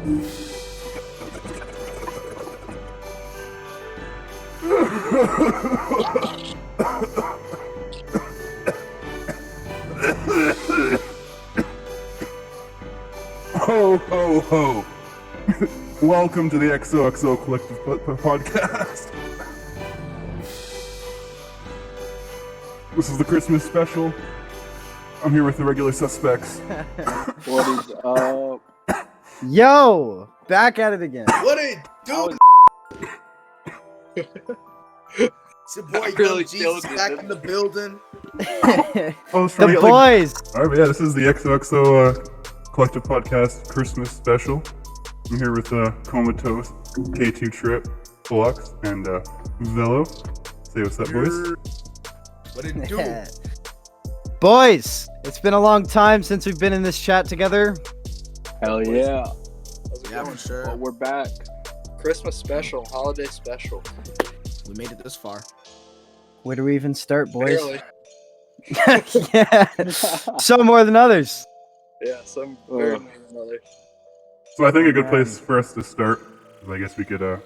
Ho, ho, ho. Welcome to the XoXo Collective podcast. This is the Christmas special. I'm here with the regular suspects. What is up? Yo, back at it again. What it do? It's your boy Really Young Jesus back in the building. The boys. Alright, yeah, this is the XoXo Collective podcast Christmas special. I'm here with Comatose, K2 Trip, Flux, and Mvelo. Say what's up, boys. What it do? Boys, it's been a long time since we've been in this chat together. Hell yeah. Yeah, for sure. Well, we're back. Christmas special, holiday special. We made it this far. Where do we even start, boys? Barely. Yeah, some more than others. Yeah, some very more than others. So I think a good place for us to start is I guess we could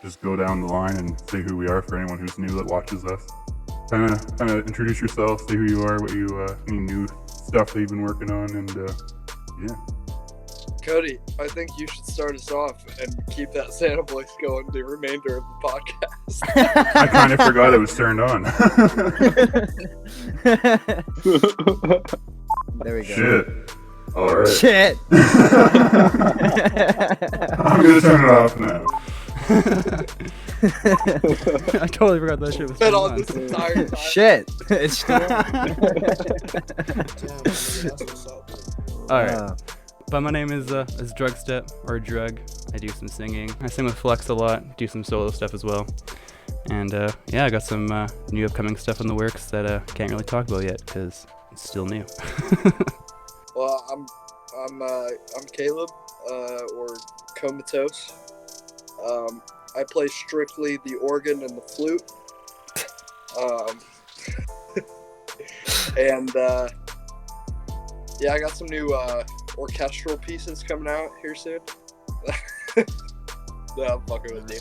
just go down the line and say who we are for anyone who's new that watches us. Kind of introduce yourself, say who you are, what you any new stuff that you've been working on, and yeah. Cody, I think you should start us off and keep that Santa voice going the remainder of the podcast. I kind of forgot it was turned on. There we go. Shit. All right. Shit. I'm gonna turn it off now. I totally forgot that shit was Been going on this entire time. Shit. It's still. Damn, that's what's up. All right. But my name is Drugstep or Drug. I do some singing. I sing with Flux a lot. Do some solo stuff as well. And yeah, I got some new upcoming stuff in the works that I can't really talk about yet because it's still new. Well, I'm Caleb, or Comatose. I play strictly the organ and the flute. And yeah, I got some new orchestral pieces coming out here soon. No, I'm fucking with you.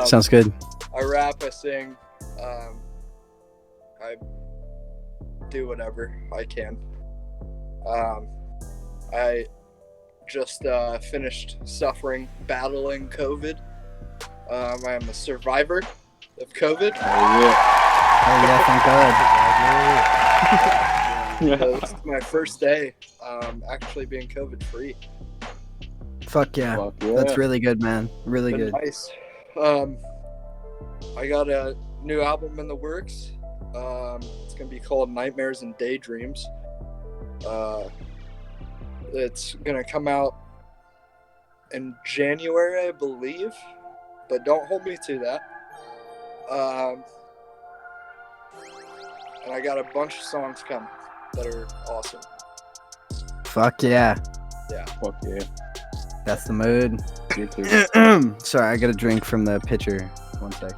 Sounds good. I rap, I sing, I do whatever I can. I just finished battling COVID. I am a survivor of COVID. Oh yeah, thank God. So this is my first day actually being COVID free. Fuck yeah. Fuck yeah. That's really good, man. Really good. Nice. I got a new album in the works. It's gonna be called Nightmares and Daydreams. It's gonna come out in January, I believe, but don't hold me to that. And I got a bunch of songs coming that are awesome. Fuck yeah. Yeah. Fuck yeah. That's the mood. You too. Sorry, I got a drink from the pitcher. 1 sec.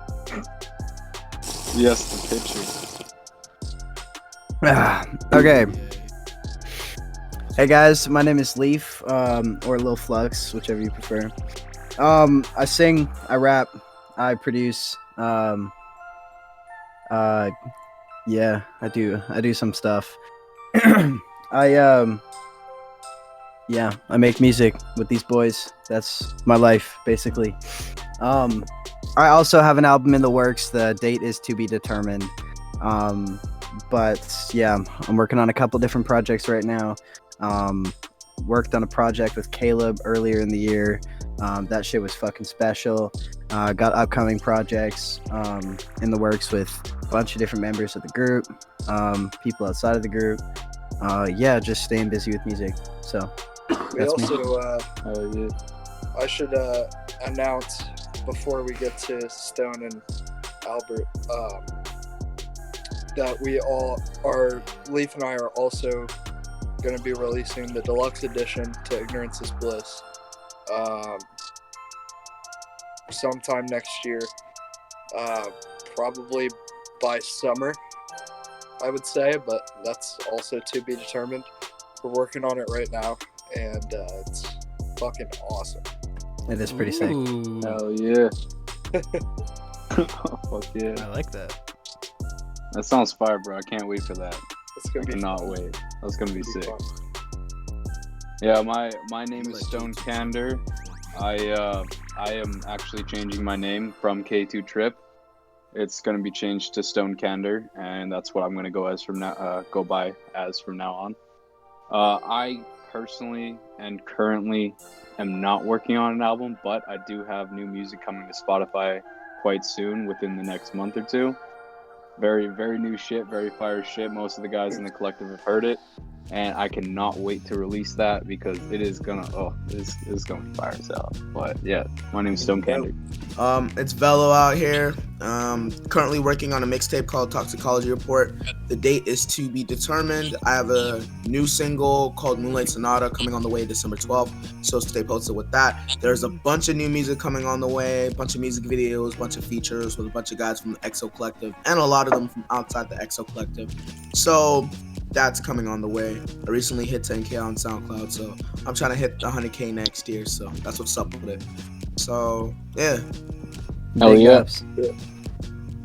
Yes, the picture. Okay. Hey guys, my name is Leaf, or Lil Flux, whichever you prefer. I sing, I rap, I produce. Yeah, I do some stuff. I make music with these boys. That's my life, basically. I also have an album in the works. The date is to be determined. But yeah, I'm working on a couple different projects right now. Worked on a project with Caleb earlier in the year. That shit was fucking special. Got upcoming projects in the works with a bunch of different members of the group, people outside of the group. Yeah, just staying busy with music. So We that's me. also, I should announce before we get to Stone and Albert that we all are, Leaf and I are also going to be releasing the deluxe edition to Ignorance is Bliss sometime next year, probably by summer, I would say, but that's also to be determined. We're working on it right now, and it's fucking awesome. It is pretty sick. Ooh, Hell yeah. Fuck yeah. I like that. That sounds fire, bro. I can't wait for that. It's I gonna be cannot fun. wait. That's gonna be It'll be sick. fun. Yeah, my name is Stone Kander. I am actually changing my name from K2 Trip. It's gonna be changed to Stone Kander, and that's what I'm gonna go by as from now on. I personally and currently am not working on an album, but I do have new music coming to Spotify quite soon, within the next month or two. Very, very new shit, very fire shit. Most of the guys in the collective have heard it, and I cannot wait to release that because it is gonna, it's gonna be fire as hell. But yeah, my name's Stone Kander. It's Velo out here. Currently working on a mixtape called Toxicology Report. The date is to be determined. I have a new single called Moonlight Sonata coming on the way December 12th, so stay posted with that. There's a bunch of new music coming on the way, a bunch of music videos, a bunch of features with a bunch of guys from the XO Collective, and a lot of them from outside the XO Collective. So that's coming on the way. I recently hit 10K on SoundCloud, so I'm trying to hit 100K next year, so that's what's up with it. So yeah, Hell Big yeah. ups.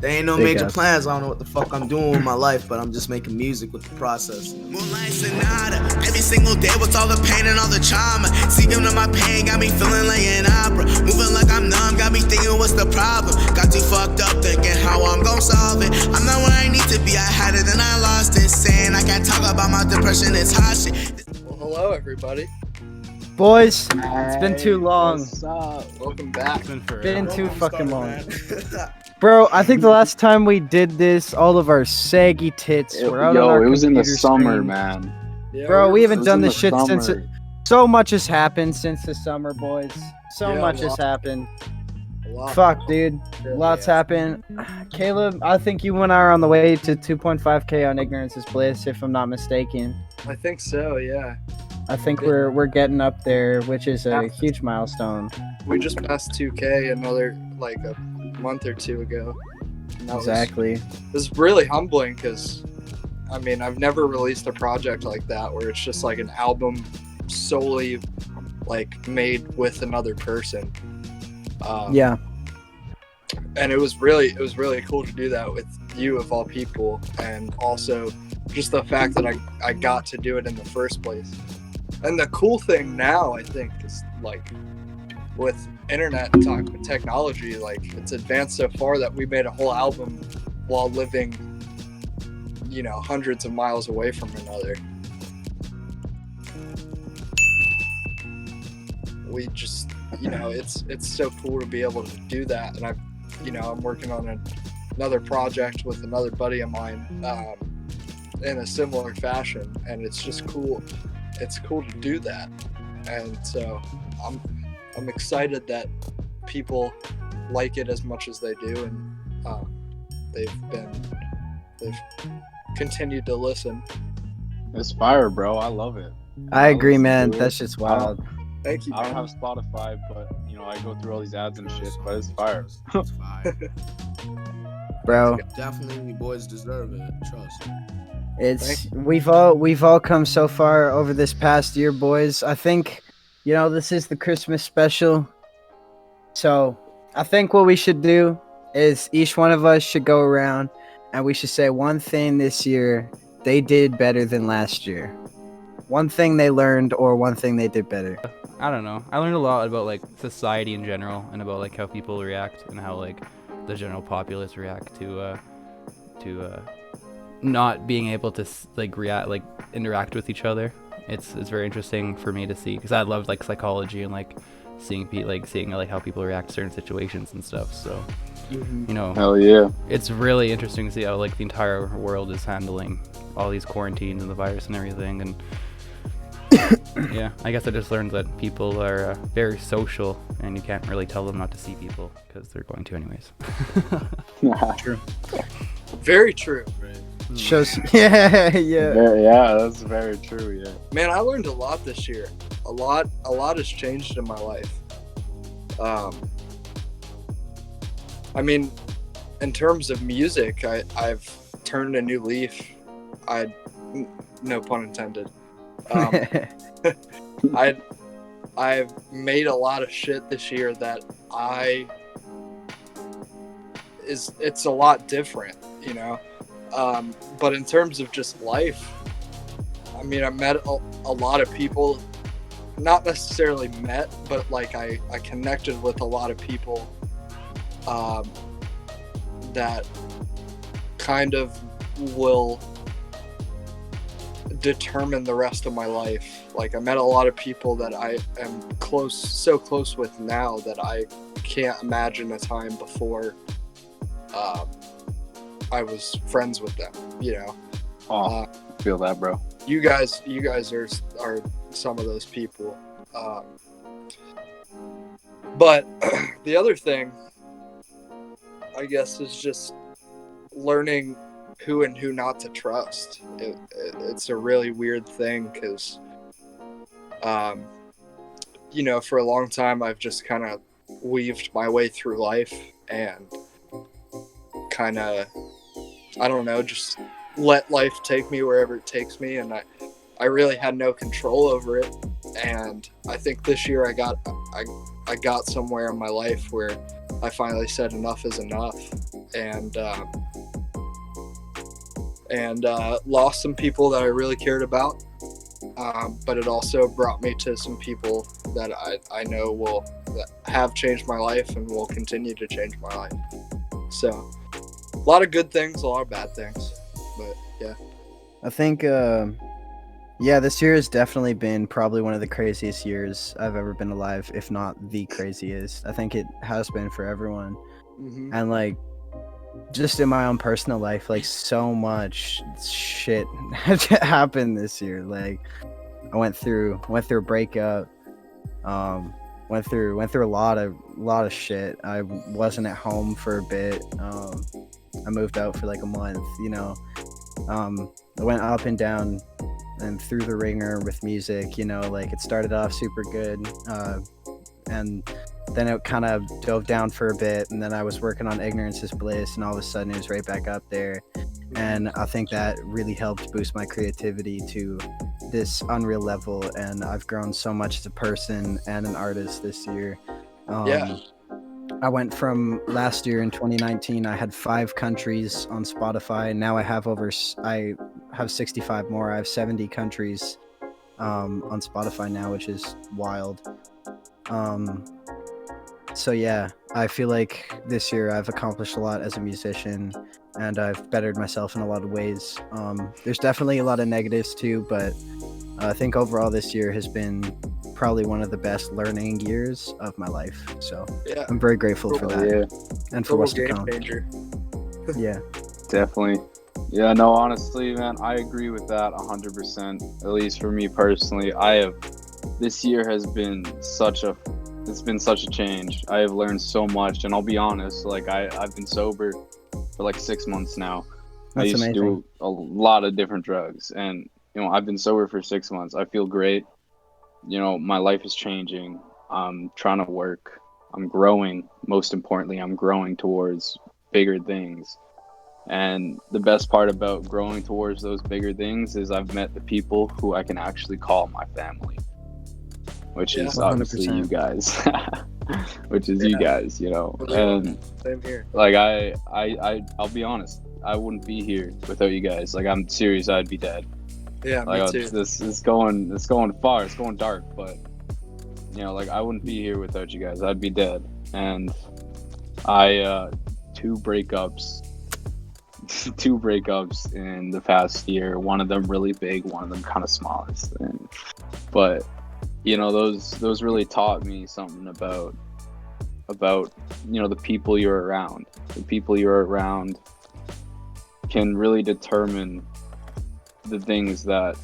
there ain't no Big major ups. plans. I don't know what the fuck I'm doing with my life, but I'm just making music with the process. Moonlight Sonata, every single day with all the pain and all the trauma. Seeking to my pain got me feeling like an opera. Moving like I'm numb, got me thinking what's the problem. Got too fucked up thinking how I'm gon' solve it. I'm not where I need to be, I had it and I lost it. Saying I can't talk about my depression, it's hot shit. Well, hello everybody. Boys, it's been too long. What's up? Welcome back. It's been forever. Been too fucking long. Man. Bro, I think the last time we did this, all of our saggy tits were out on Yo, our it was in the computer summer, screen. man. Yeah, Bro, we It haven't was done in this the shit since summer. so much has happened since the summer, boys. So Yeah, much a has lot. happened. a lot. Fuck, dude. Lots happened. Caleb, I think you and I are on the way to 2.5K on Ignorance is Bliss, if I'm not mistaken. I think so. Yeah, I think we're getting up there, which is a huge milestone. we just passed 2K another like a month or two ago. And that Exactly. It was really humbling because, I mean, I've never released a project like that where it's just like an album solely like made with another person. Yeah. And it was really cool to do that with you of all people, and also just the fact that I got to do it in the first place. And the cool thing now, I think, is like with internet technology, like it's advanced so far that we made a whole album while living, you know, hundreds of miles away from another. We just, you know, it's so cool to be able to do that. And I'm working on another project with another buddy of mine in a similar fashion, and it's just cool. It's cool to do that, and so I'm excited that people like it as much as they do, and they've continued to listen. It's fire, bro. I love it. I agree, listen man. to it. That's just wild. Thank you, I don't man. have Spotify, but you know I go through all these ads and shit. But it's fire. It's fire. Bro, Definitely, you boys deserve it. Trust. we've all come so far over this past year, boys. I think, you know, this is the Christmas special. So I think what we should do is each one of us should go around and we should say one thing this year they did better than last year. One thing they learned or one thing they did better. I don't know. I learned a lot about like society in general and about like how people react and how like the general populace react to not being able to interact with each other. It's very interesting for me to see because I love like psychology and like seeing how people react to certain situations and stuff. So you know, Hell yeah. it's really interesting to see how like the entire world is handling all these quarantines and the virus and everything. And yeah, I guess I just learned that people are very social and you can't really tell them not to see people because they're going to anyways. Very true. Shows yeah. Yeah, that's very true. Yeah. Man, I learned a lot this year. A lot has changed in my life. I mean, in terms of music, I've turned a new leaf. No pun intended. I I've made a lot of shit this year that it's a lot different, you know. But in terms of just life, I mean, I met a lot of people, not necessarily met, but like I connected with a lot of people that kind of will determine the rest of my life. Like I met a lot of people that I am so close with now that I can't imagine a time before I was friends with them, you know. I feel that, bro. You guys are some of those people. But the other thing, I guess, is just learning who and who not to trust. It's a really weird thing because, you know, for a long time I've just kind of weaved my way through life and kind of, I don't know, just let life take me wherever it takes me, and I really had no control over it. And I think this year I got somewhere in my life where I finally said enough is enough, and lost some people that I really cared about, but it also brought me to some people that I know that have changed my life and will continue to change my life. So a lot of good things, a lot of bad things, but yeah. I think, this year has definitely been probably one of the craziest years I've ever been alive, if not the craziest. I think it has been for everyone. Mm-hmm. And like, just in my own personal life, like so much shit happened this year. Like, I went through a breakup, went through a lot of shit. I wasn't at home for a bit. I moved out for like a month, you know. I went up and down and through the ringer with music, you know. Like, it started off super good, and then it kind of dove down for a bit, and then I was working on Ignorance is Bliss, and all of a sudden it was right back up there. And I think that really helped boost my creativity to this unreal level, and I've grown so much as a person and an artist this year. I went from last year in 2019, I had 5 countries on Spotify, and now I have 65 more. I have 70 countries on Spotify now, which is wild. So yeah, I feel like this year I've accomplished a lot as a musician, and I've bettered myself in a lot of ways. There's definitely a lot of negatives too, but I think overall this year has been probably one of the best learning years of my life. So Yeah. I'm very grateful for that, and for what's to game come. changer. Yeah. Definitely. Yeah, no, honestly, man, I agree with that 100%. At least for me personally, this year has been such a change. I have learned so much, and I'll be honest, like I've been sober for like 6 months now. That's I used amazing. to do a lot of different drugs, and you know, I've been sober for 6 months. I feel great. You know, my life is changing. I'm trying to work. I'm growing. Most importantly, I'm growing towards bigger things. And the best part about growing towards those bigger things is I've met the people who I can actually call my family, which is 100%. obviously you guys, you guys, you know. And Same here. like I'll be honest, I wouldn't be here without you guys. Like, I'm serious, I'd be dead. Yeah, Like, me too. this is going far, it's going dark, but you know, like, I wouldn't be here without you guys. I'd be dead. And I 2 breakups in the past year. One of them really big, one of them kind of smallest. But you know, those really taught me something about you know, the people you're around. The people you're around can really determine the things that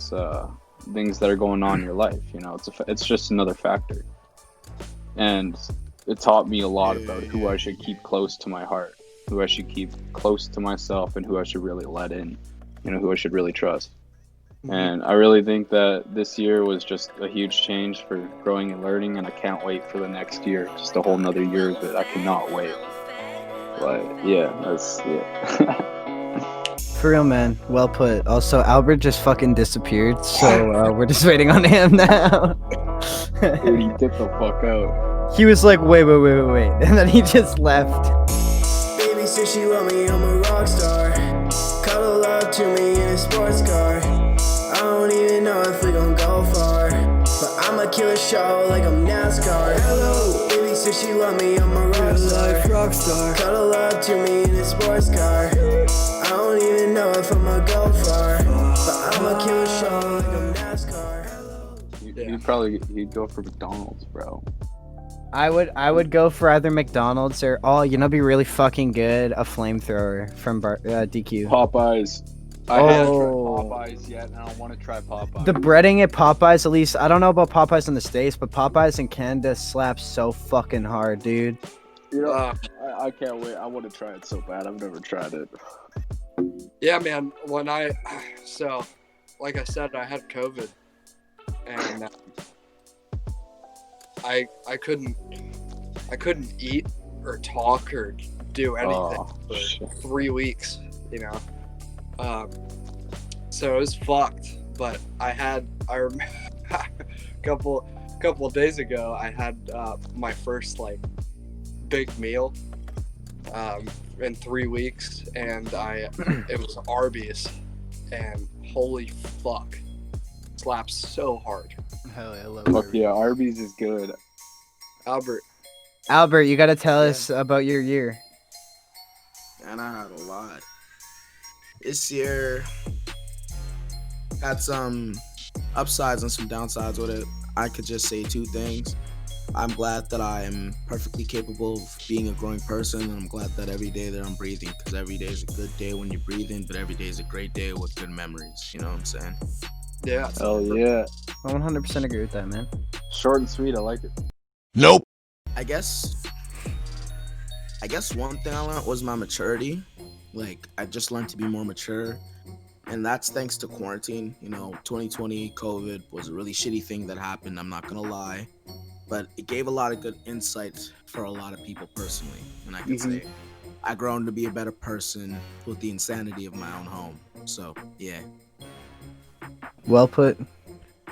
are going on in your life. You know, it's just another factor. And it taught me a lot about who I should keep close to my heart, who I should keep close to myself, and who I should really let in, you know, who I should really trust. And I really think that this year was just a huge change for growing and learning, and I can't wait for the next year, just a whole nother year of it. I cannot wait. But yeah, that's it. For real, man. Well put. Also, Albert just fucking disappeared, so we're just waiting on him now. Dude, he dipped the fuck out. He was like, wait, and then he just left. Baby said she want me, I'm a rock star. Cuddle up to me in a sports car. I don't even know if we gon' go far, but I'ma kill a show like I'm NASCAR. Hello, baby said she want me, I'm a rock star. Cuddle up to me in a sports car. I don't even know if I'ma go far, but I'ma kill a show like I'm NASCAR. He'd go for McDonald's, bro. I would go for either McDonald's or be really fucking good, a flamethrower from DQ. Popeyes. I haven't tried Popeyes yet, and I don't want to try Popeyes. The breading at Popeyes, at least, I don't know about Popeyes in the States, but Popeyes in Canada slaps so fucking hard, dude. You know, I can't wait. I want to try it so bad. I've never tried it. Yeah, man. So, like I said, I had COVID, and I couldn't eat or talk or do anything for 3 weeks. You know. So it was fucked, but I remember a couple days ago, I had my first like big meal in 3 weeks, and it was Arby's, and holy fuck, slaps so hard. Hell yeah, I love Fuck Arby's. yeah, Arby's is good. Albert, you gotta tell us about your year. And I had a lot. This year had some upsides and some downsides with it. I could just say two things. I'm glad that I am perfectly capable of being a growing person, and I'm glad that every day that I'm breathing, because every day is a good day when you're breathing, but every day is a great day with good memories. You know what I'm saying? Yeah. Hell yeah. I 100% agree with that, man. Short and sweet. I like it. Nope. I guess one thing I learned was my maturity. Like, I just learned to be more mature, and that's thanks to quarantine. 2020 COVID was a really shitty thing that happened, I'm not gonna lie, but it gave a lot of good insight for a lot of people personally, and I can say I've grown to be a better person with the insanity of my own home. So yeah. Well put.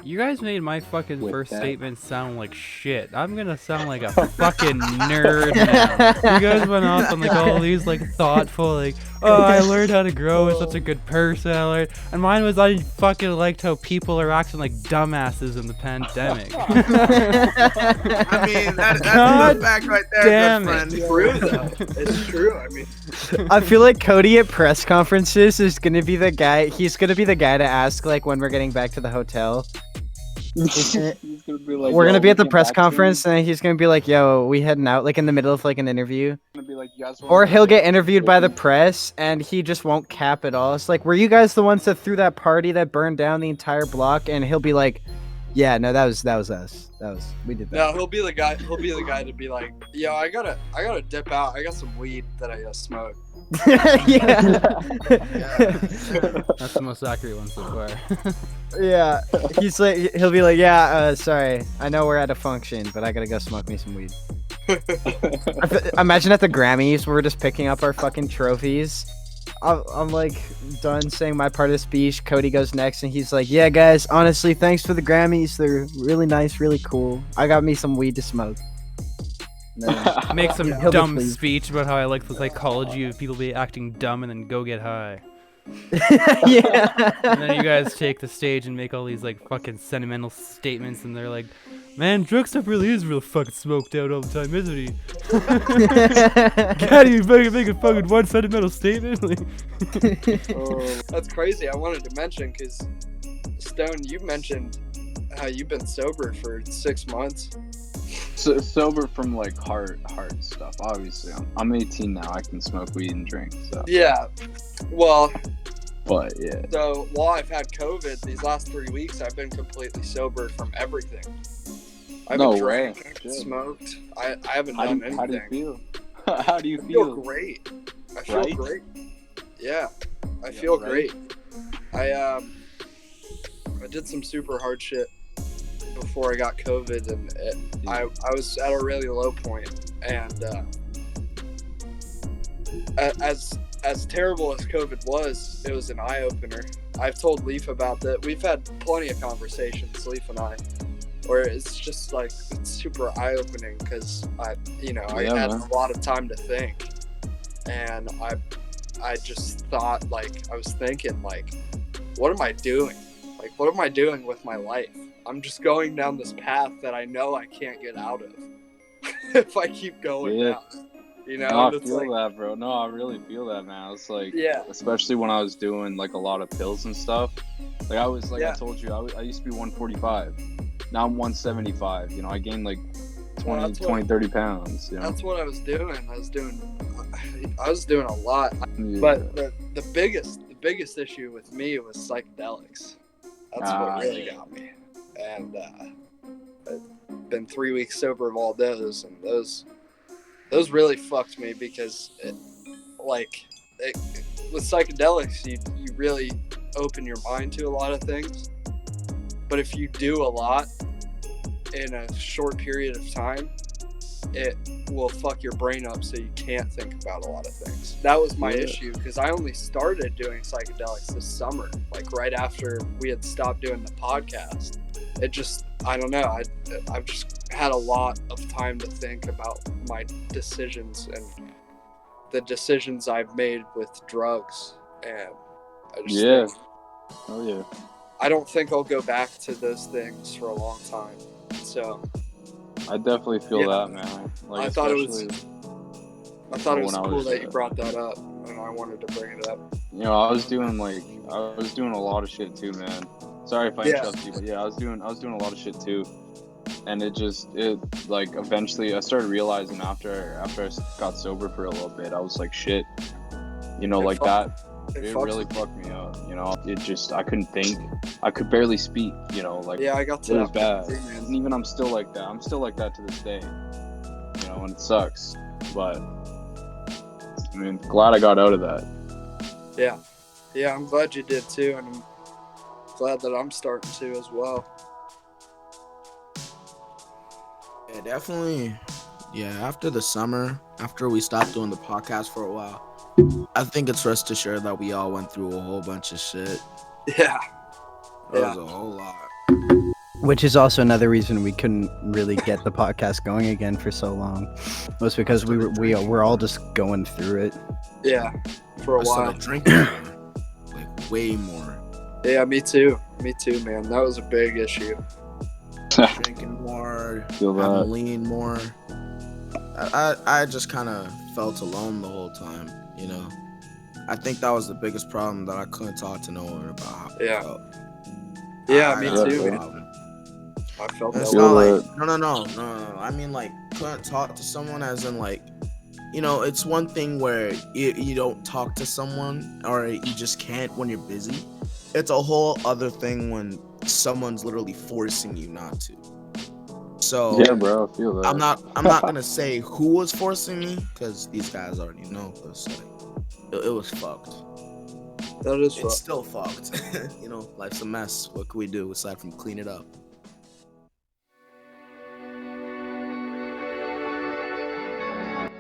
You guys made my fucking With first that. statement sound like shit. I'm gonna sound like a fucking nerd now. You guys went off on like all these like thoughtful like, oh, I learned how to grow as such a good person. And mine was I fucking liked how people are acting like dumbasses in the pandemic. I mean, that's God a good fact right there, damn good it. friend. It's true though. It's true. I mean, I feel like Cody at press conferences is gonna be the guy. He's gonna be the guy to ask like when we're getting back to the hotel. He's gonna be like, We're "Yo, gonna be at the we came press back soon." conference, and he's gonna be like, "Yo, we heading out," like in the middle of like an interview. Gonna be like, "You guys wanna Or go he'll get get interviewed by the press, and he just won't cap at all. It's like, were you guys the ones that threw that party that burned down the entire block? And he'll be like, yeah, no, that was us. We did that. no, he'll be the guy. He'll be the guy to be like, yo, I gotta dip out. I got some weed that I gotta smoke. Yeah. That's the most accurate one so far. Yeah. He'll be like, yeah, sorry, I know we're at a function, but I gotta go smoke me some weed. Imagine at the Grammys, we're just picking up our fucking trophies. I'm like done saying my part of the speech. Cody goes next, and he's like, "Yeah, guys, honestly, thanks for the Grammys. They're really nice, really cool. I got me some weed to smoke." Make some He'll be dumb pleased. speech about how I like the psychology of people be acting dumb and then go get high. Yeah. And then you guys take the stage and make all these like fucking sentimental statements, and they're like, "Man, Drugstep really is real fucking smoked out all the time, isn't he?" Can't even fucking make a fucking one sentimental statement. Like, That's crazy. I wanted to mention because Stone, you mentioned how you've been sober for 6 months. sober from like hard stuff. Obviously, I'm 18 now. I can smoke weed and drink. So, Yeah. Well, but yeah. so while I've had COVID, these last 3 weeks, I've been completely sober from everything. I haven't No drank, way. Shit. smoked. I haven't How done do anything. you feel? How do you I feel feel? great. I feel Right? great. Yeah, I Yeah, feel right? great. I did some super hard shit before I got COVID, and I was at a really low point, and as terrible as COVID was, it was an eye opener. I've told Leaf about that. We've had plenty of conversations, Leaf and I, where it's just like it's super eye opening because I had a lot of time to think, and I just thought, like, I was thinking, like, what am I doing? Like, what am I doing with my life? I'm just going down this path that I know I can't get out of if I keep going down. You know, no, I feel that, bro. No, I really feel that, man. It's like, especially when I was doing like a lot of pills and stuff. Like I was, like I told you, I used to be 145. Now I'm 175. You know, I gained like 30 pounds. You know? That's what I was doing. I was doing a lot. Yeah. But the biggest issue with me was psychedelics. That's what really got me. And I've been 3 weeks sober of all those, and those really fucked me because with psychedelics, you really open your mind to a lot of things. But if you do a lot in a short period of time, it will fuck your brain up so you can't think about a lot of things. That was my issue because I only started doing psychedelics this summer, like right after we had stopped doing the podcast. It just, I don't know, I've just had a lot of time to think about my decisions and the decisions I've made with drugs, and I just I don't think I'll go back to those things for a long time. So I definitely feel that, man. Like, I thought it was cool that you brought that up, and I wanted to bring it up. You know, I was doing a lot of shit too, man. Sorry if I interrupt you, but I was doing a lot of shit too. And it like eventually I started realizing after I got sober for a little bit, I was like, shit, you know, like that. It really fucked me up, you know. It just, I couldn't think. I could barely speak, you know, like, I got to it was bad. And even I'm still like that. I'm still like that to this day, you know, and it sucks. But, I mean, glad I got out of that. Yeah. Yeah, I'm glad you did too, and I'm glad that I'm starting to as well. Yeah, definitely. Yeah, after the summer, after we stopped doing the podcast for a while, I think it's rest assured that we all went through a whole bunch of shit. Yeah. It was a whole lot. Which is also another reason we couldn't really get the podcast going again for so long. It was because we're all just going through it. Yeah, for a while. Drinking more, like way more. Yeah, me too, man. That was a big issue. Drinking more, having lean more. I just kind of felt alone the whole time, you know. I think that was the biggest problem, that I couldn't talk to no one about how I felt. Yeah, me too, man. I felt that. It's not like no. I mean, like, couldn't talk to someone as in, like, you know, it's one thing where you don't talk to someone or you just can't when you're busy. It's a whole other thing when someone's literally forcing you not to. So yeah, bro, I feel that. I'm not gonna say who was forcing me because these guys already know. But like, it was fucked. That is fucked. It's still fucked. You know, life's a mess. What can we do aside from clean it up?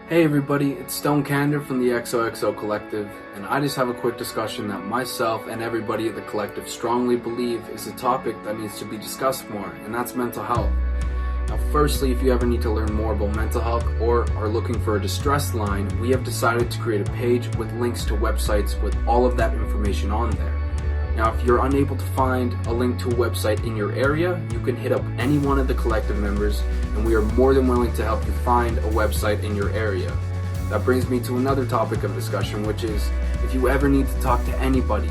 Hey everybody, it's Stone Kander from the XoXo Collective, and I just have a quick discussion that myself and everybody at the collective strongly believe is a topic that needs to be discussed more, and that's mental health. Now, firstly, if you ever need to learn more about mental health or are looking for a distress line, we have decided to create a page with links to websites with all of that information on there. Now, if you're unable to find a link to a website in your area, you can hit up any one of the collective members, and we are more than willing to help you find a website in your area. That brings me to another topic of discussion, which is if you ever need to talk to anybody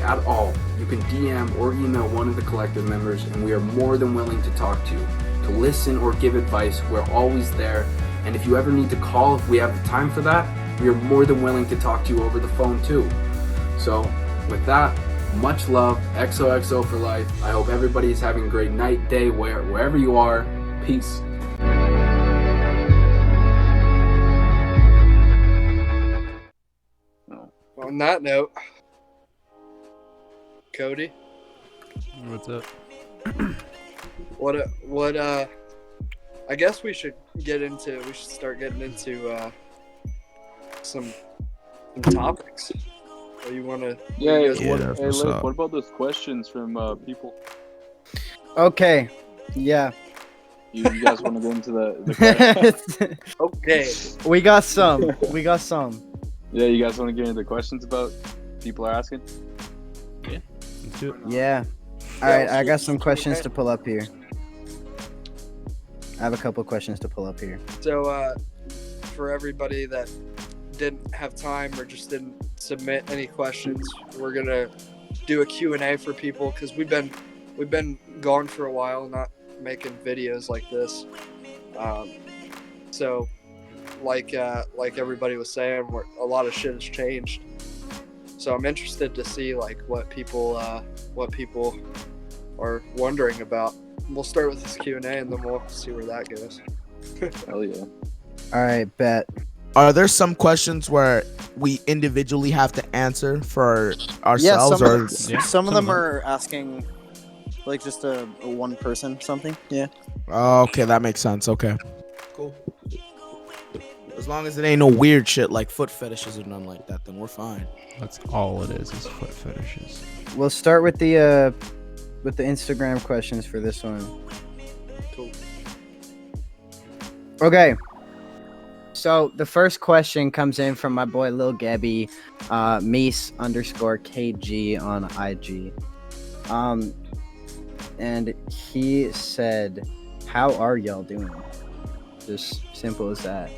at all, you can DM or email one of the collective members, and we are more than willing to talk to you, to listen or give advice. We're always there, and if you ever need to call, if we have the time for that, we are more than willing to talk to you over the phone too. So with that, much love, XOXO for life. I hope everybody is having a great night, day, wherever you are. Peace. On that note, Cody, What's up? I guess we should start getting into some topics. Or you want to? Yeah, you guys what, that's hey, what's Liv, up. what about those questions from people? Okay. Yeah. You guys want to get into the questions? Okay. We got some. We got some. Yeah, you guys want to get into the questions about people are asking? Let's do it. Yeah. All right, I got some questions to pull up here. I have a couple questions to pull up here. So, for everybody that didn't have time or just didn't submit any questions, we're gonna do a Q&A for people because we've been gone for a while, not making videos like this. So, like everybody was saying, a lot of shit has changed. So I'm interested to see like what people are wondering about. We'll start with this Q&A and then we'll see where that goes. Hell yeah. All right, bet. Are there some questions where we individually have to answer for ourselves? Some of them are asking like just a one person something. Yeah. Oh, okay, that makes sense. Okay. Cool. As long as it ain't no weird shit like foot fetishes or nothing like that, then we're fine. That's all it is foot fetishes. We'll start with the Instagram questions for this one. Cool. Okay. So the first question comes in from my boy Lil Gabby, Meese_KG on IG. And he said, "How are y'all doing?" Just simple as that.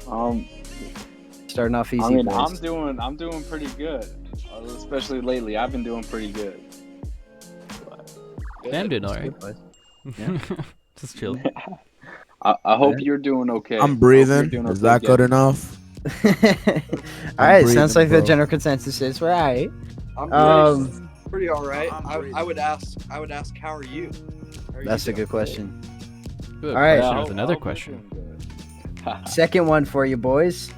Starting off easy. I mean, boys. I'm doing pretty good. Especially lately, I've been doing pretty good. Yeah, I'm doing alright. Yeah. Just chill. I hope you're doing okay. I'm I hope breathing. you're doing Is okay, that good Gabby. enough? All right, breathing, sounds like the bro. general consensus is we're all right. I'm pretty all right. I'm breathing. I would ask, how are you? How are That's you a good question. Good All right. question Yeah, with I another hope you're question. doing good. Second one for you boys.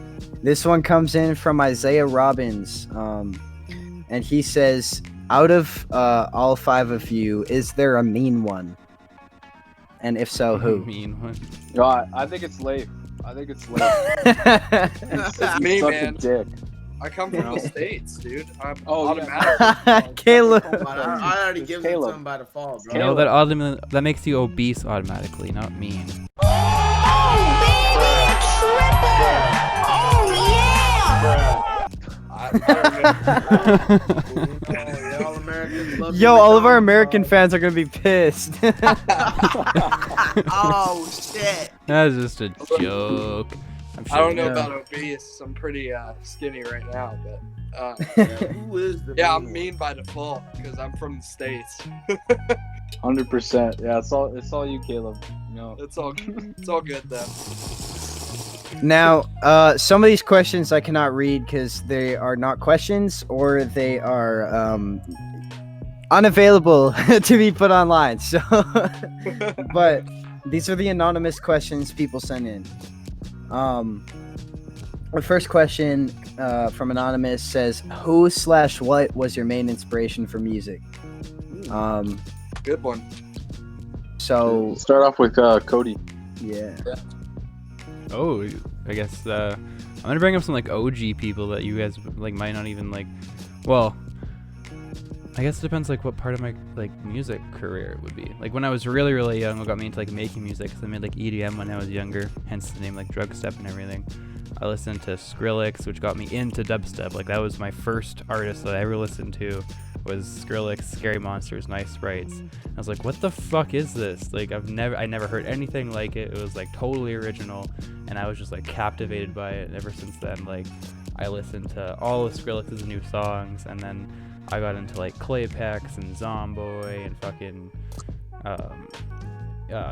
This one comes in from Isaiah Robbins, and he says, "Out of all five of you, is there a mean one? And if so, who?" Mean one. Yo, I think it's Leif. I think it's Leif. It's me, Such man. a dick. I come from the States, dude. I'm Oh, yeah. automatic. Caleb. I already give it to Caleb. him by default, bro. No, that makes you obese automatically, not mean. All Americans love Yo, you, all of our McDonald's, American dog. fans are gonna be pissed. Oh shit! That's just a joke. I'm sure. I don't know Yeah. about obese. I'm pretty skinny right now, but Who is the yeah, mean I'm mean by default because I'm from the States. 100%. Yeah, it's all you, Caleb. You know. It's all good though. Now, some of these questions I cannot read because they are not questions or they are unavailable to be put online. So, but these are the anonymous questions people send in. The first question from anonymous says, "Who/what was your main inspiration for music?" Good one. So Start off with Cody. yeah. Oh, I guess I'm gonna bring up some like OG people that you guys like might not even like. Well, I guess it depends like what part of my like music career it would be. Like when I was really really young, what got me into like making music, because I made like EDM when I was younger, hence the name like Drugstep and everything. I listened to Skrillex, which got me into dubstep. Like that was my first artist that I ever listened to, was Skrillex, Scary Monsters, Nice Sprites. I was like, what the fuck is this? Like I never heard anything like it. It was like totally original, and I was just like captivated by it. And ever since then, like I listened to all of Skrillex's new songs, and then I got into like Claypex and Zomboy and fucking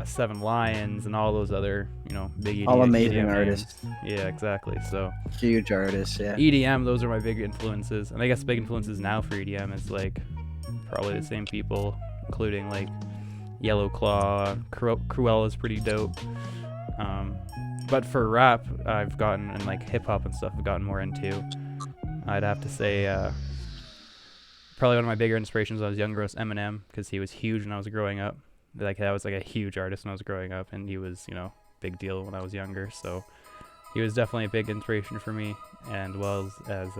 Seven Lions and all those other, you know, big All EDM amazing names. artists. Yeah, exactly. So Huge artists, yeah. EDM, those are my big influences, and I guess big influences now for EDM is like probably the same people, including like Yellow Claw, Cruella is pretty dope. But for rap, I've gotten, and like hip hop and stuff, I've gotten more into. I'd have to say probably one of my bigger inspirations when I was younger was Eminem, because he was huge when I was growing up. Like that was like a huge artist when I was growing up, and he was, you know, big deal when I was younger. So he was definitely a big inspiration for me, and well as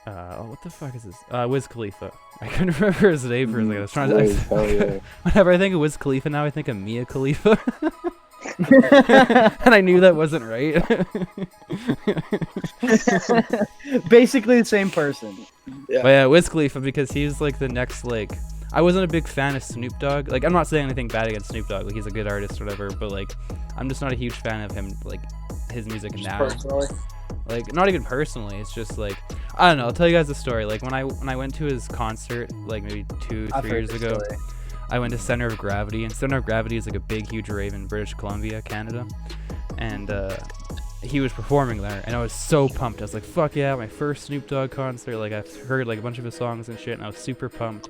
what the fuck is this? Wiz Khalifa. I couldn't remember his name for a second. I was trying to. Whenever I think of Wiz Khalifa now, I think of Mia Khalifa. And I knew that wasn't right. Basically the same person. But yeah, Wiz Khalifa, because he's like the next, like, I wasn't a big fan of Snoop Dogg. Like, I'm not saying anything bad against Snoop Dogg. Like, he's a good artist or whatever, but like, I'm just not a huge fan of him, like, his music Just now. personally. Like, not even personally. It's just like, I don't know. I'll tell you guys a story. Like, when I went to his concert, like maybe 2-3 years ago, I went to Center of Gravity, and Center of Gravity is like a big, huge rave in British Columbia, Canada, and he was performing there, and I was so pumped. I was like, fuck yeah, my first Snoop Dogg concert. Like, I've heard like a bunch of his songs and shit, and I was super pumped.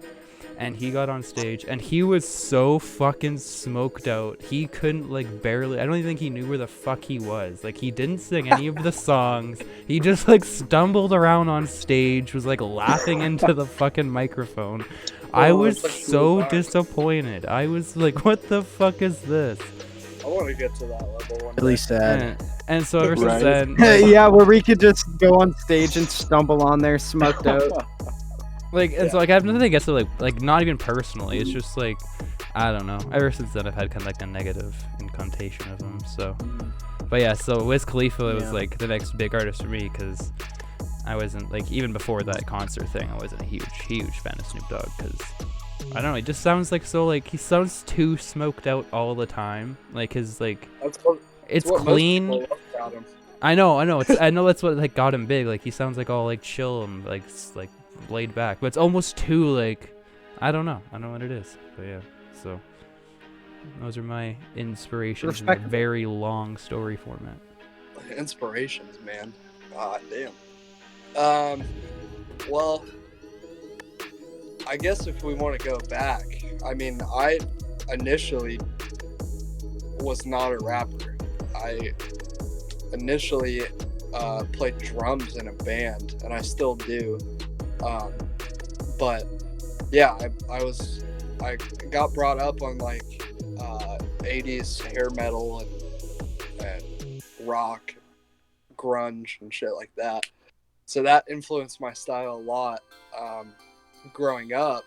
And he got on stage, and he was so fucking smoked out. He couldn't, like, barely, I don't even think he knew where the fuck he was. Like, he didn't sing any of the songs. He just, like, stumbled around on stage, was, like, laughing into the fucking microphone. I was so disappointed. I was like, what the fuck is this? I want to get to that level one Really day. sad. And so ever since Right. then, Yeah, where we could just go on stage and stumble on there, smoked out. like, and so like I have nothing against it, like not even personally. It's just like, I don't know. Ever since then, I've had kind of like a negative connotation of him. So, but yeah, so Wiz Khalifa was like the next big artist for me, because I wasn't, like, even before that concert thing, I wasn't a huge fan of Snoop Dogg, because I don't know, he just sounds like so, like, he sounds too smoked out all the time. Like, his, like, it's what most clean. people love about him. I know I know that's what, like, got him big. Like, he sounds like all, like, chill and like laid back, but it's almost too, like, I don't know what it is. But yeah, so those are my inspirations in a very long story format. Inspirations, man. God damn. Well, I guess if we want to go back, I mean, I initially was not a rapper. I initially played drums in a band, and I still do. But yeah, I got brought up on like 80s hair metal and rock, grunge and shit like that. So that influenced my style a lot growing up.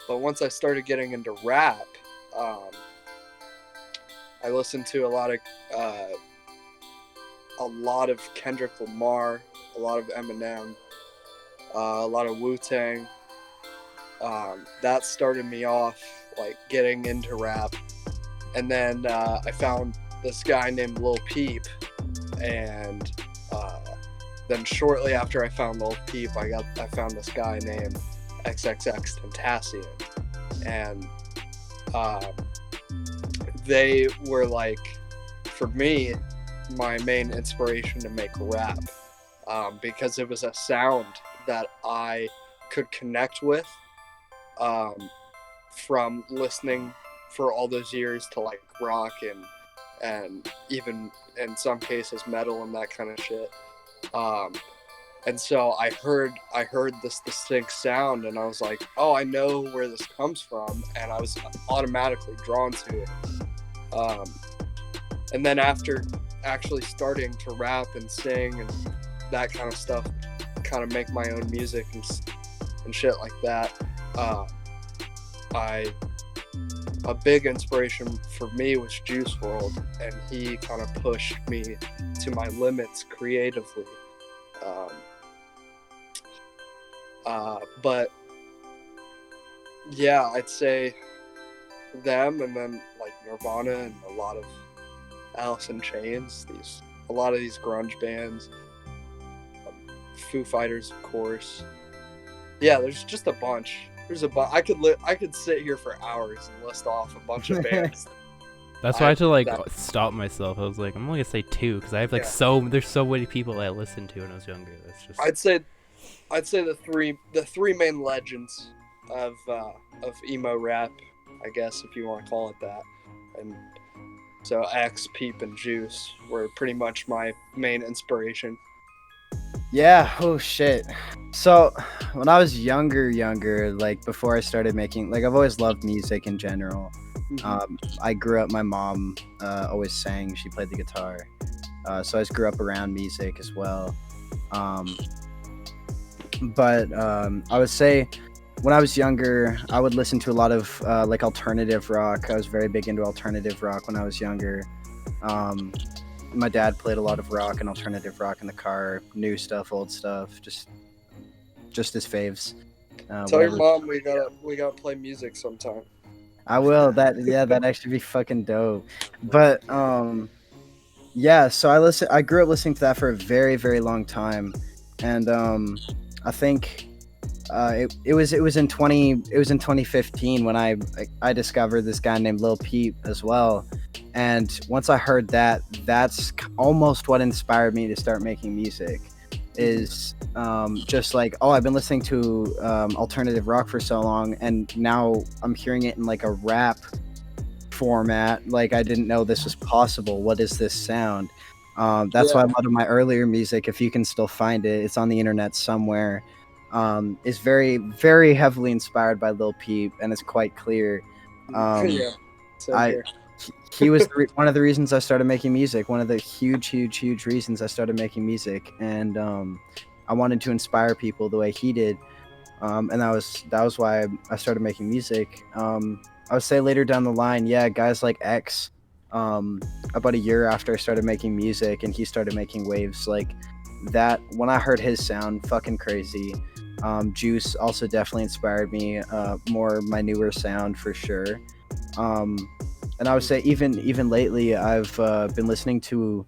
But once I started getting into rap, I listened to a lot of Kendrick Lamar, a lot of Eminem, a lot of Wu-Tang. That started me off, like, getting into rap. And then I found this guy named Lil Peep, and then shortly after I found Lil Peep, I found this guy named XoXo, and they were, like, for me, my main inspiration to make rap, because it was a sound that I could connect with from listening for all those years to, like, rock and even in some cases metal and that kind of shit. And so I heard this distinct sound, and I was like, oh, I know where this comes from, and I was automatically drawn to it. And then after actually starting to rap and sing and that kind of stuff, kind of make my own music and shit like that, a big inspiration for me was Juice WRLD, and he kind of pushed me to my limits creatively. But yeah, I'd say them, and then like Nirvana and a lot of Alice in Chains, a lot of these grunge bands, Foo Fighters, of course. Yeah, there's just a bunch. I could sit here for hours and list off a bunch of bands. That's why I had to like stop myself. I was like, I'm only gonna say 2 because I have like there's so many people I listened to when I was younger. That's just. I'd say the three main legends of emo rap, I guess, if you want to call it that, and so X, Peep, and Juice were pretty much my main inspiration. Yeah, oh shit. So when I was younger, like before I started making, like I've always loved music in general. I grew up, my mom always sang, she played the guitar. So I just grew up around music as well. But I would say when I was younger, I would listen to a lot of like alternative rock. I was very big into alternative rock when I was younger. My dad played a lot of rock and alternative rock in the car, new stuff, old stuff, just his faves. Tell your Whatever. mom we gotta play music sometime. I will. That'd actually be fucking dope. But yeah, so I grew up listening to that for a very, very long time. And I think it was in 2015 when I discovered this guy named Lil Peep as well. And once I heard that, that's almost what inspired me to start making music. Is just like, oh, I've been listening to alternative rock for so long, and now I'm hearing it in like a rap format. Like, I didn't know this was possible. What is this sound? That's why a lot of my earlier music, if you can still find it, it's on the internet somewhere, is very, very heavily inspired by Lil Peep, and it's quite clear. Yeah, same I here. he was one of the reasons I started making music. One of the huge reasons I started making music, and I wanted to inspire people the way he did, and that was why I started making music. I would say later down the line, yeah, guys like X, about a year after I started making music, and he started making waves like that. When I heard his sound, fucking crazy. Juice also definitely inspired me, more my newer sound for sure. And I would say even lately, I've been listening to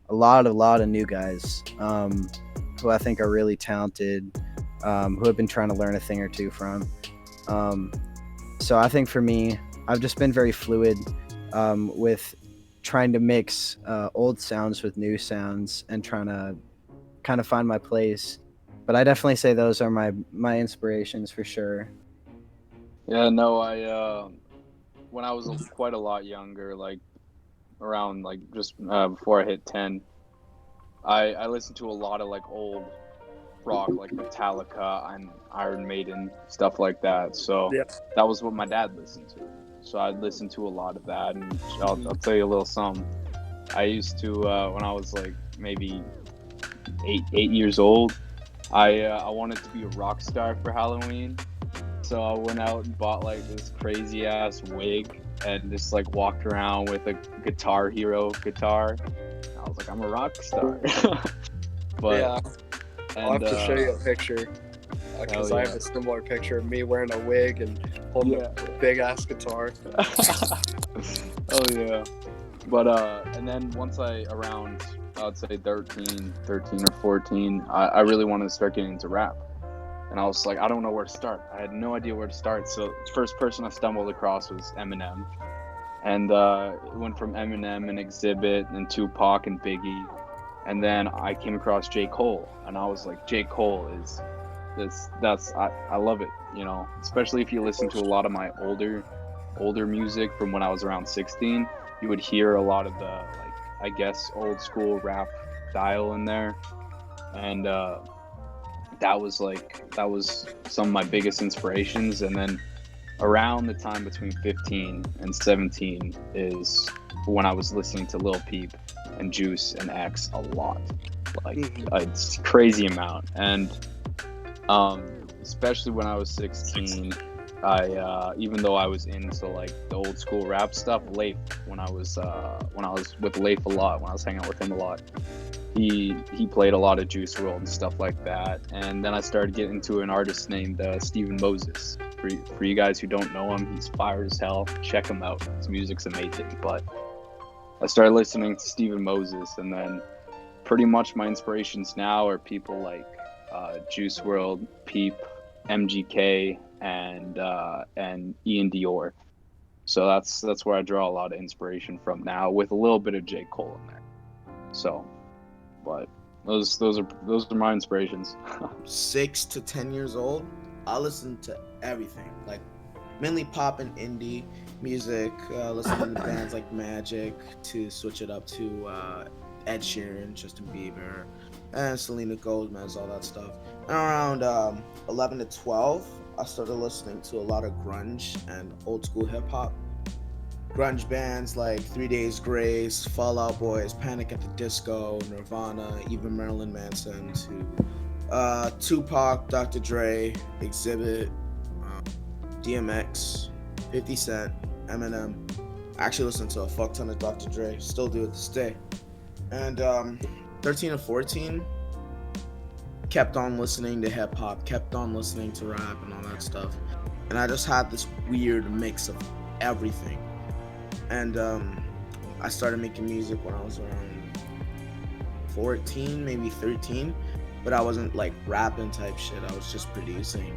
a lot of new guys, who I think are really talented, who have been trying to learn a thing or two from. So I think for me, I've just been very fluid, with trying to mix old sounds with new sounds and trying to kind of find my place. But I definitely say those are my inspirations for sure. Yeah, no, I when I was quite a lot younger, like around like just before I hit 10, I listened to a lot of like old rock, like Metallica and Iron Maiden, stuff like that. So Yeah. that was what my dad listened to. So I'd listen to a lot of that, and I'll tell you a little something. I used to when I was like maybe eight years old, I wanted to be a rock star for Halloween. So I went out and bought like this crazy ass wig and just like walked around with a Guitar Hero guitar. I was like, I'm a rock star. But Yeah, I'll have to show you a picture because hell I yeah. have a similar picture of me wearing a wig and holding a big ass guitar. Oh yeah. But and then once around I'd say 13 or 14, I really wanted to start getting into rap. And I was like, I don't know where to start. I had no idea where to start. So the first person I stumbled across was Eminem. And it went from Eminem and Exhibit and Tupac and Biggie. And then I came across J. Cole. And I was like, J. Cole is I love it, you know, especially if you listen to a lot of my older music from when I was around 16, you would hear a lot of the, like, I guess, old school rap style in there. And that was some of my biggest inspirations. And then around the time between 15 and 17 is when I was listening to Lil Peep and Juice and X a lot, like a crazy amount. And especially when I was 16, I even though I was into like the old school rap stuff, Leif, when I was with Leif a lot, when I was hanging out with him a lot, he played a lot of Juice WRLD and stuff like that. And then I started getting into an artist named Steven Moses. For you guys who don't know him, he's fire as hell. Check him out. His music's amazing. But I started listening to Steven Moses, and then pretty much my inspirations now are people like Juice WRLD, Peep, MGK, and Ian Dior. So that's where I draw a lot of inspiration from now, with a little bit of J. Cole in there. So, but those are my inspirations. 6 to 10 years old, I listened to everything, like mainly pop and indie music, listening to bands like Magic, to switch it up to Ed Sheeran, Justin Bieber, and Selena Gomez, all that stuff. And around 11 to 12, I started listening to a lot of grunge and old school hip hop. grunge bands like 3 Days Grace, Fall Out Boys, Panic at the Disco, Nirvana, even Marilyn Manson, to Tupac, Dr. Dre, Exhibit, DMX, 50 Cent, Eminem. I actually listened to a fuck ton of Dr. Dre, still do it this day. And 13 and 14, kept on listening to hip hop, kept on listening to rap and all that stuff. And I just had this weird mix of everything. And I started making music when I was around 14, maybe 13, but I wasn't like rapping type shit. I was just producing.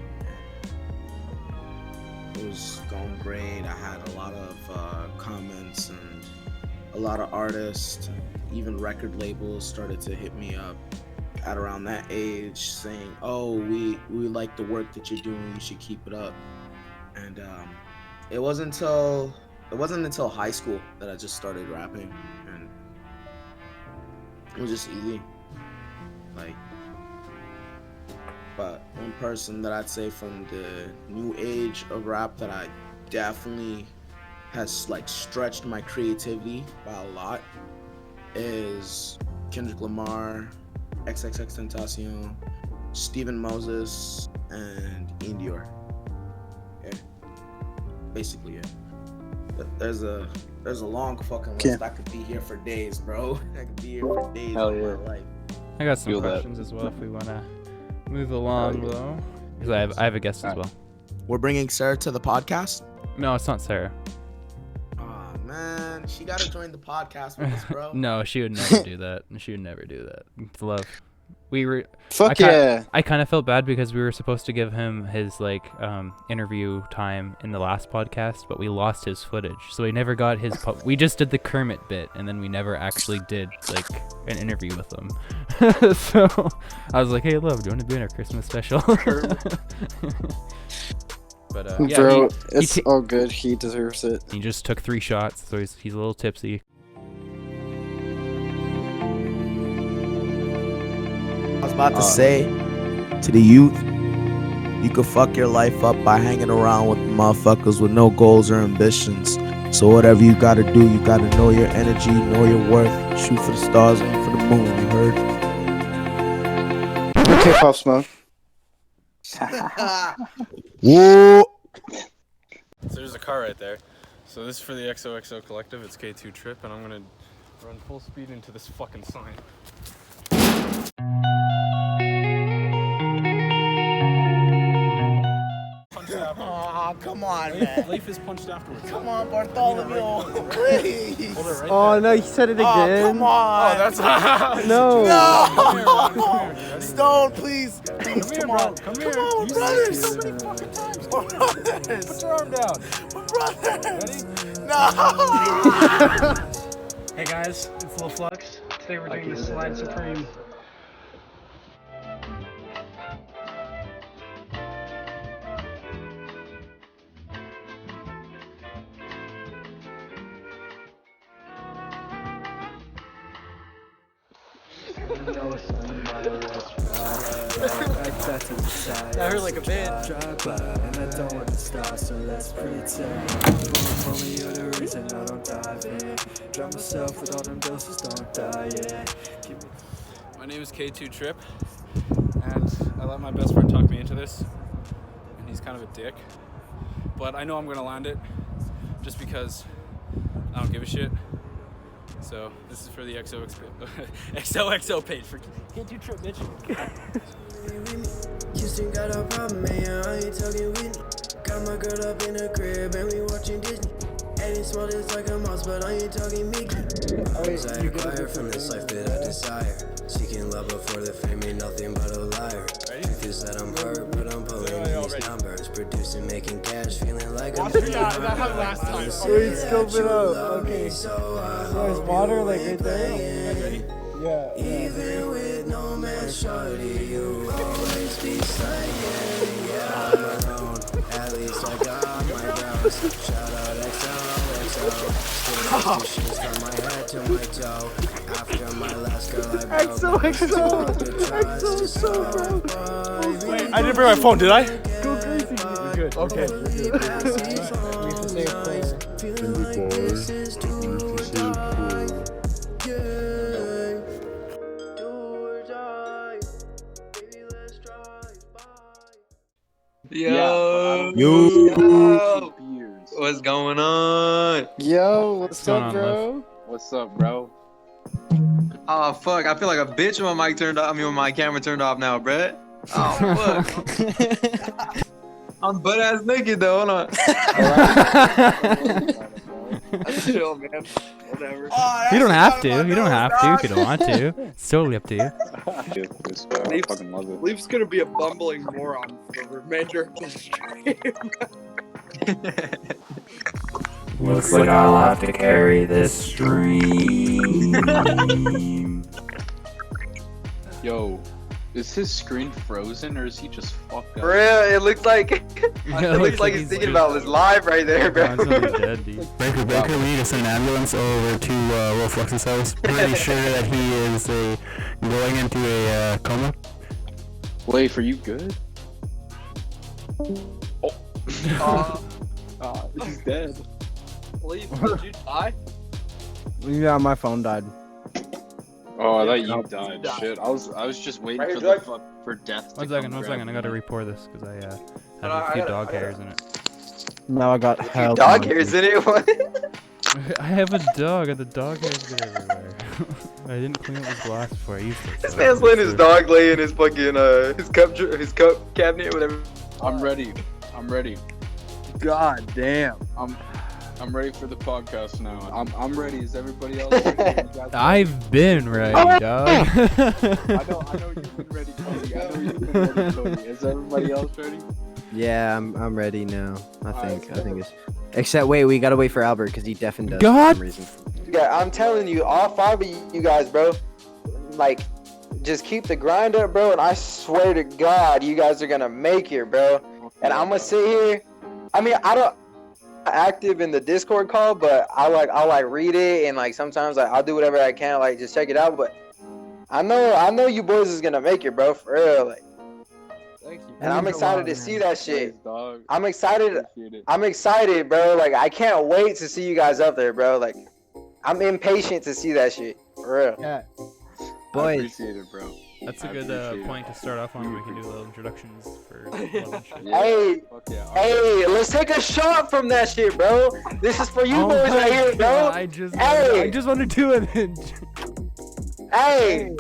It was going great. I had a lot of comments, and a lot of artists, even record labels started to hit me up at around that age saying, oh, we like the work that you're doing, you should keep it up. And it wasn't until high school that I just started rapping, and it was just easy. Like, but one person that I'd say from the new age of rap that I definitely has like stretched my creativity by a lot is Kendrick Lamar, XXXTentacion, Steven Moses, and Indior. Yeah, basically it. There's a long fucking list. I could be here for days, bro. I could be here for days of my life. I got some Feel that. questions as well if we want to move along, though. Because I have a guest as well. We're bringing Sarah to the podcast? No, it's not Sarah. Aw, man. She got to join the podcast with us, bro. No, she would never do that. She would never do that. It's love. We were. I kind of felt bad because we were supposed to give him his interview time in the last podcast, but we lost his footage, so we never got his. We just did the Kermit bit, and then we never actually did like an interview with him. So I was like, "Hey, love, do you want to be in our Christmas special?" But yeah, bro, it's all good. He deserves it. He just took 3 shots, so he's a little tipsy. I was about to say to the youth, you could fuck your life up by hanging around with motherfuckers with no goals or ambitions. So whatever you gotta do, you gotta know your energy, know your worth, shoot for the stars, aim for the moon, you heard? Okay, Pop Smoke. Whoa! So there's a car right there. So this is for the XoXo Collective. It's K2 Trip, and I'm gonna run full speed into this fucking sign. Oh, come on, man. Life is punched afterwards. Come on, Bartholomew. Please. Oh no, he said it again. Oh, come on. Oh, that's No. No. Stone, please. Please, come on. Come here. Come on, You brothers. said it so many fucking times. We're brothers. Put your arm down. We're brothers. Ready? No. Hey guys, it's Lil Flux. Today we're doing the Slide Supreme. I heard like a band. And I don't want to stop, so let's pretend. Only you're the reason I don't dive in. Drown myself with all them doses, don't die, yeah. My name is K2 Trip, and I let my best friend talk me into this, and he's kind of a dick. But I know I'm gonna land it, just because I don't give a shit. So this is for the XoXo page for K2 Trip, bitch. Houston got a problem, man, I ain't talking with me. Got my girl up in the crib and we watching Disney. And it smell just like a mouse, but I ain't talking Mickey. I acquire from this life that I desire. Seeking love before the fame ain't nothing but a liar. Confused that I'm hurt, but I'm pulling these numbers. Producing, making cash, feeling like I'm Wait, scope it up. Okay. There's water like right there. Yeah. Even with no man, shorty, you always be slanging. Yeah, I'm alone. At least I got my grounds. Shout out XoXo. Still shoes from my head to my toe. After my last girl, I broke XoXo, bro. Wait, I didn't bring my phone, did I? Go crazy. You're good. Okay. We have to say a prayer. Yo, what's going on? Yo, what's going up, on, bro? What's up, bro? Oh fuck, I feel like a bitch when my mic turned off. I mean, when my camera turned off now, bruh. Oh fuck. I'm butt ass naked though. Hold on. That's chill, man. Whatever. You don't have to. You don't have to if you don't want to. It's totally up to you. I fucking love it. Leaf's gonna be a bumbling moron for the remainder of the stream. Looks like I'll have to carry this stream. Yo, is his screen frozen or is he just fucked up? Bruh, it looks like it looks like he's thinking about his live right there, bro. Baker, we need to send an ambulance over to Lil Flux's house. Pretty sure that he is going into a coma. Leif, are you good? He's dead. Leaf, did you die? Yeah, my phone died. Oh, I thought you died. Shit, I was just waiting for the for death. One second. I gotta report this because I have a few dog hairs in it. Now I got hell. Dog hairs in it? What? I have a dog, and the dog hairs get everywhere. I didn't clean up his glass before I used it. This man's letting his dog lay in his fucking his cup cabinet, whatever. I'm ready. God damn. I'm ready for the podcast now. I'm ready. Is everybody else ready? I've been ready, dog. I know you've been ready, Cody. Is everybody else ready? Yeah, I'm ready now. I think it's. Except wait, we gotta wait for Albert because he deafened us God. for some reason. Yeah, I'm telling you, all 5 of you guys, bro. Like, just keep the grind up, bro. And I swear to God, you guys are gonna make it, bro. And I'm gonna sit here. I mean, I don't active in the Discord call, but I'll read it and like sometimes I'll do whatever I can, like just check it out. But I know you boys is gonna make it, bro, for real. Like, thank you. And I'm excited to see that shit. Dog. I'm excited, bro. Like, I can't wait to see you guys up there, bro. Like, I'm impatient to see that shit, for real. Yeah. I Boys. appreciate it, bro. That's a good point to start off on. We can do little introductions for lunch. Hey, hey, let's take a shot from that shit, bro. This is for you boys right here, bro. I just want to do it. Hey,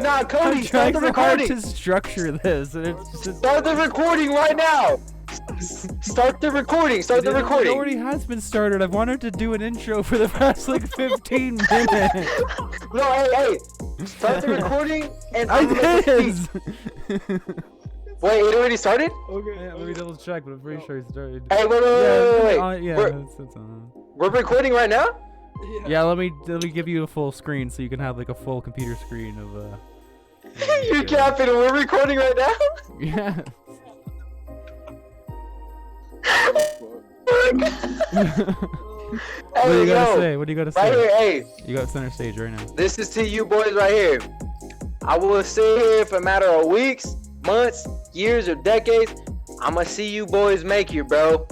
nah, Cody, I'm start trying the so hard recording. to structure this, and it's just. Start the recording right now. Start the recording. It already has been started. I've wanted to do an intro for the past like 15 minutes. No, hey. Start the recording and I did. Wait, it already started? Okay. Yeah, let me double check, but I'm pretty sure it started. Hey, wait. Yeah, it's on. We're recording right now? Yeah, let me give you a full screen so you can have like a full computer screen of You're capping. We're recording right now? Yeah. What do you gotta say? What do you gotta say? Right here, hey. You got center stage right now. This is to you boys right here. I will sit here for a matter of weeks, months, years, or decades. I'ma see you boys make it, bro.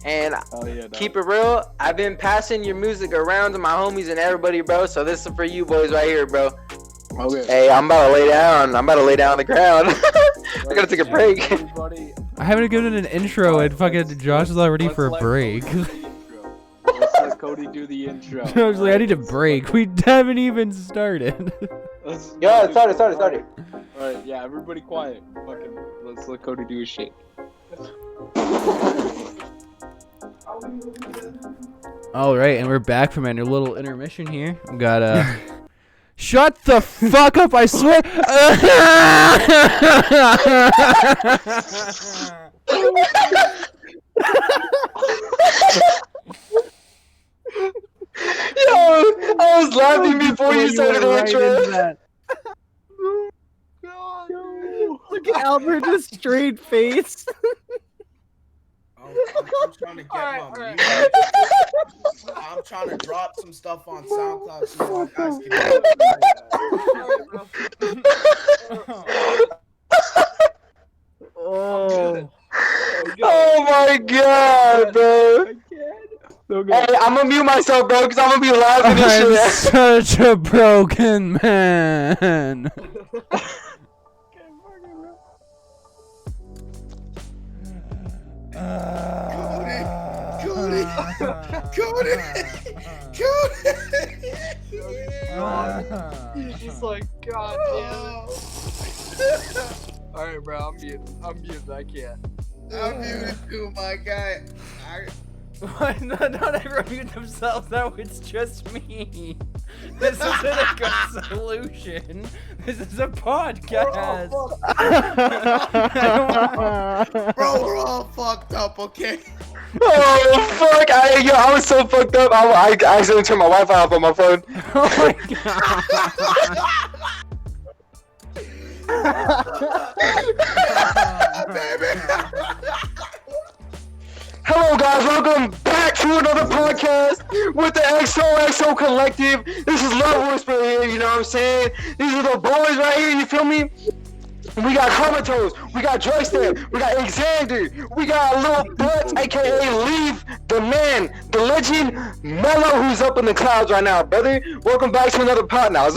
And keep it real. I've been passing your music around to my homies and everybody, bro. So this is for you boys right here, bro. Okay. Hey, I'm about to lay down. I'm about to lay down on the ground. I gotta take a break. I haven't given an intro, and fucking Josh is already for a break. Let's let Cody do the intro. Josh like, I need a break. We haven't even started. Yeah, it started. Alright, yeah, everybody quiet. Fucking, let's let Cody do his shit. Alright, and we're back from a little intermission here. We got, Shut the fuck up, I swear! Yo, I was laughing before you started the intro. Look at Albert's straight face. I'm trying to get my music. I'm trying to drop some stuff on SoundCloud so you guys can Oh my god, bro. Hey, I'm gonna mute myself, bro, because I'm gonna be laughing and I'm shit. such a broken man. He's just like, God damn it. Alright, bro, I'm muted. I can't. I'm muted too, my guy. Not everyone mute themselves. No, it's just me. This isn't a good solution. This is a podcast. Bro, we're all fucked up, okay? Oh fuck! I was so fucked up. I accidentally turned my Wi-Fi off on my phone. Oh my god. Hello guys, welcome back to another podcast with the XoXo Collective. This is Lil Whisper here, you know what I'm saying? These are the boys right here, you feel me? We got Comatose, we got Drugstep, we got Xander, we got Lil Flux, aka Leave, the man, the legend, Mvelo, who's up in the clouds right now, brother. Welcome back to another pod now. I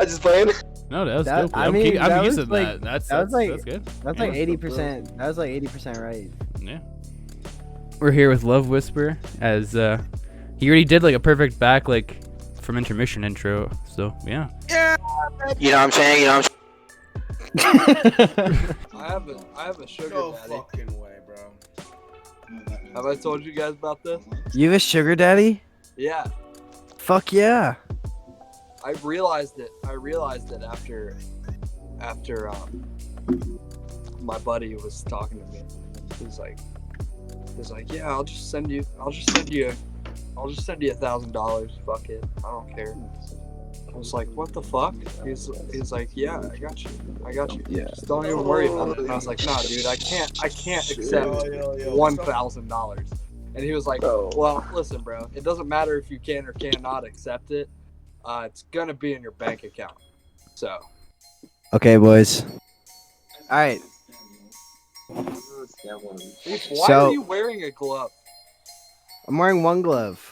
just playing. No, that was dope. I mean, I'm that used was to like, that. that's like good. That's like 80%. That was like 80% right. Yeah. We're here with Love Whisper, as he already did like a perfect back like from intermission intro. So yeah. Yeah. You know what I'm saying? You know what I'm saying? I have a sugar No daddy. fucking way, bro. Have I told you guys about this? You have a sugar daddy? Yeah. Fuck yeah. I realized it after my buddy was talking to me. He was like, yeah, I'll just send you $1,000. Fuck it, I don't care. I was like, what the fuck? He's like, yeah, I got you. Yeah. Just don't even worry about it. And I was like, nah, dude, I can't accept $1,000. And he was like, well, listen, bro, it doesn't matter if you can or cannot accept it. It's gonna be in your bank account. So. Okay, boys. All right. Why are you wearing a glove? I'm wearing one glove.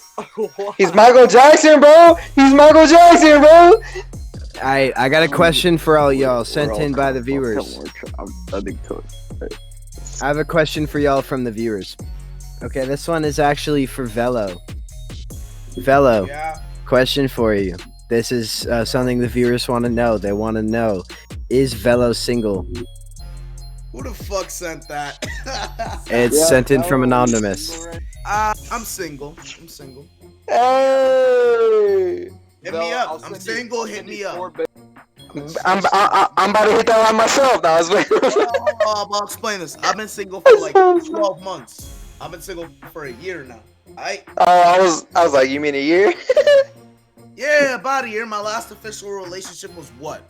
He's Michael Jackson, bro. He's Michael Jackson, bro. I got a question for all y'all sent in by the viewers. I have a question for y'all from the viewers. Okay, this one is actually for Mvelo. Mvelo, Yeah. question for you. This is something the viewers want to know. They want to know, is Mvelo single? Who the fuck sent that? It's sent in from Anonymous. I'm single. Hey. Hit me up. I'm single. Hit me up. I'm about to hit that line myself now. I'll explain this. I've been single for like 12 months. I've been single for a year now. I was like, you mean a year? Yeah, about a year. My last official relationship was what?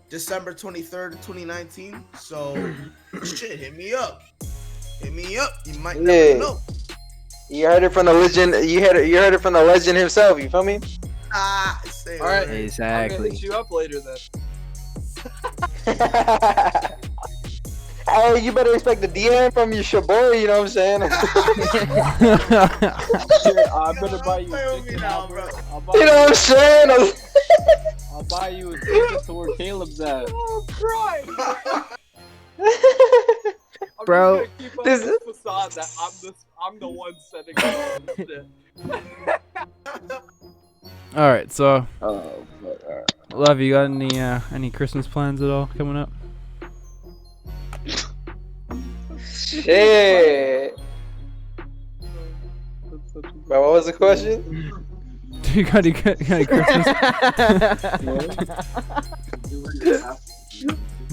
December 23rd, 2019. So, shit, hit me up. You might never know. You heard it from the legend. You heard it from the legend himself. You feel me? All right. Exactly. I'm gonna hit you up later then. Hey, you better expect the DM from your boy. You know what I'm saying? I better buy you a ticket now, bro. You know what I'm saying? I'll buy you a ticket to where Caleb's at. Oh, Christ! Bro, this is facade that I'm the one sending all this shit. All right, so Love, you got any Christmas plans at all coming up? Shit. Bro, what was the question? Do you got any Christmas?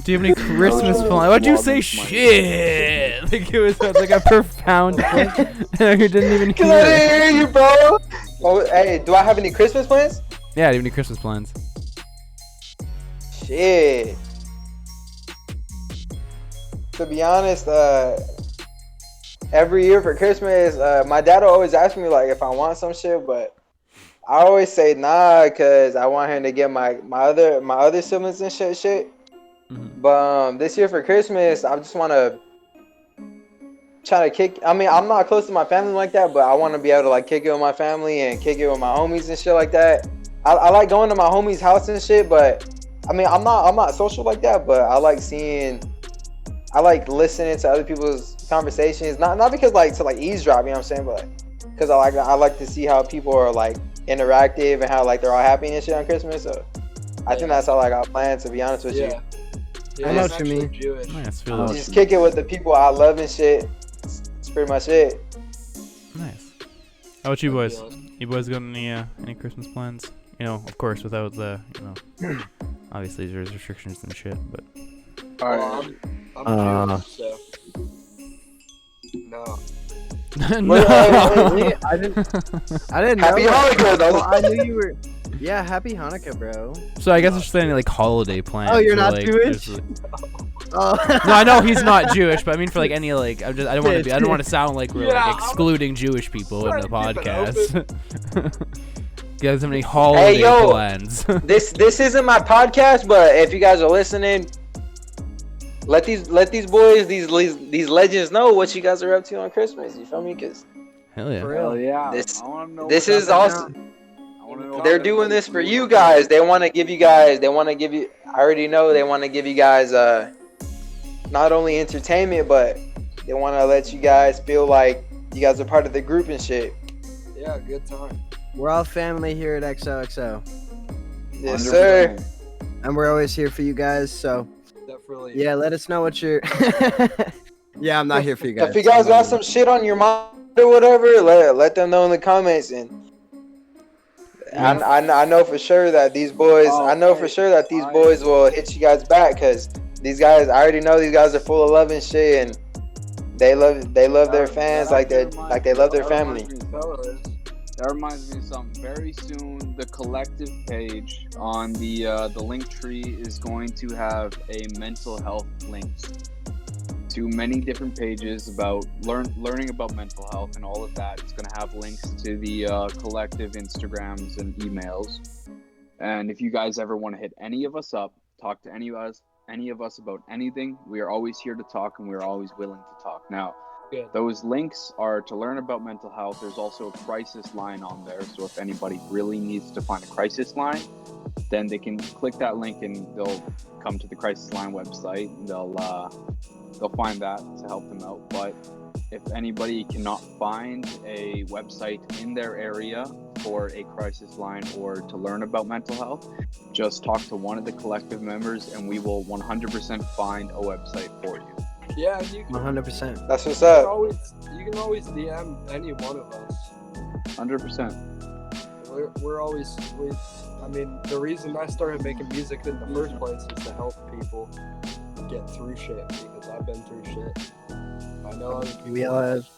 Do you have any Christmas plans? Why'd you say shit? Like it was like a profound thing. You didn't even Cause hear I it. didn't hear you, bro. Oh, hey, do I have any Christmas plans? Yeah, do you have any Christmas plans? Shit. To be honest, every year for Christmas, my dad will always ask me like if I want some shit, but I always say nah, cause I want him to get my other siblings and shit. Mm-hmm. But this year for Christmas, I just want to try to kick. I mean, I'm not close to my family like that, but I want to be able to like kick it with my family and kick it with my homies and shit like that. I like going to my homie's house and shit, but I mean, I'm not social like that, but I like seeing I like listening to other people's conversations, not because like to like eavesdrop, you know what I'm saying, but because I like to see how people are like interactive and how like they're all happy and shit on Christmas. So I think that's all I got planned, to be honest with you. I know what you mean. Nice, feel Just kick it with the people I love and shit. That's pretty much it. Nice. How about you boys? You boys got any Christmas plans? You know, of course, without the, you know, obviously there's restrictions and shit, but. Alright. I'm Jewish, so. No. No. I didn't know. Happy Hanukkah, though. Well, I knew you were. Yeah, happy Hanukkah, bro. So I guess there's any like holiday plans. Oh, you're or, not like, Jewish? Oh. No, I know he's not Jewish, but I mean for like any like I don't want to sound like we're like excluding Jewish people in the podcast. You guys have any holiday plans? this isn't my podcast, but if you guys are listening, let these boys, these legends know what you guys are up to on Christmas. You feel me? Cause hell yeah, Hell yeah. This is awesome. They're doing this for you guys. They want to give you. I already know they want to give you guys not only entertainment, but they want to let you guys feel like you guys are part of the group and shit. Yeah, good time. We're all family here at XoXo. Yes, sir. And we're always here for you guys. So Definitely. yeah, let us know what you're. Yeah, I'm not here for you guys. If you guys got some shit on your mind or whatever, let them know in the comments. And I know for sure that these boys. Boys will hit you guys back, because these guys. I already know these guys are full of love and shit, and they love their fans like they love their family. That reminds me of something. Very soon, the collective page on the link tree is going to have a mental health links to many different pages about learning about mental health and all of that. It's going to have links to the collective Instagrams and emails. And if you guys ever want to hit any of us up, talk to any of us about anything, we are always here to talk, and we are always willing to talk. Now, those links are to learn about mental health. There's also a crisis line on there. So if anybody really needs to find a crisis line, then they can click that link and they'll come to the crisis line website. And they'll find that to help them out. But if anybody cannot find a website in their area for a crisis line or to learn about mental health, just talk to one of the collective members and we will 100% find a website for you. Yeah, you can. 100%. That's what's up. You can always DM any one of us. 100%. We're always. I mean, the reason I started making music in the first place is to help people get through shit, because I've been through shit. I know other people. We all have.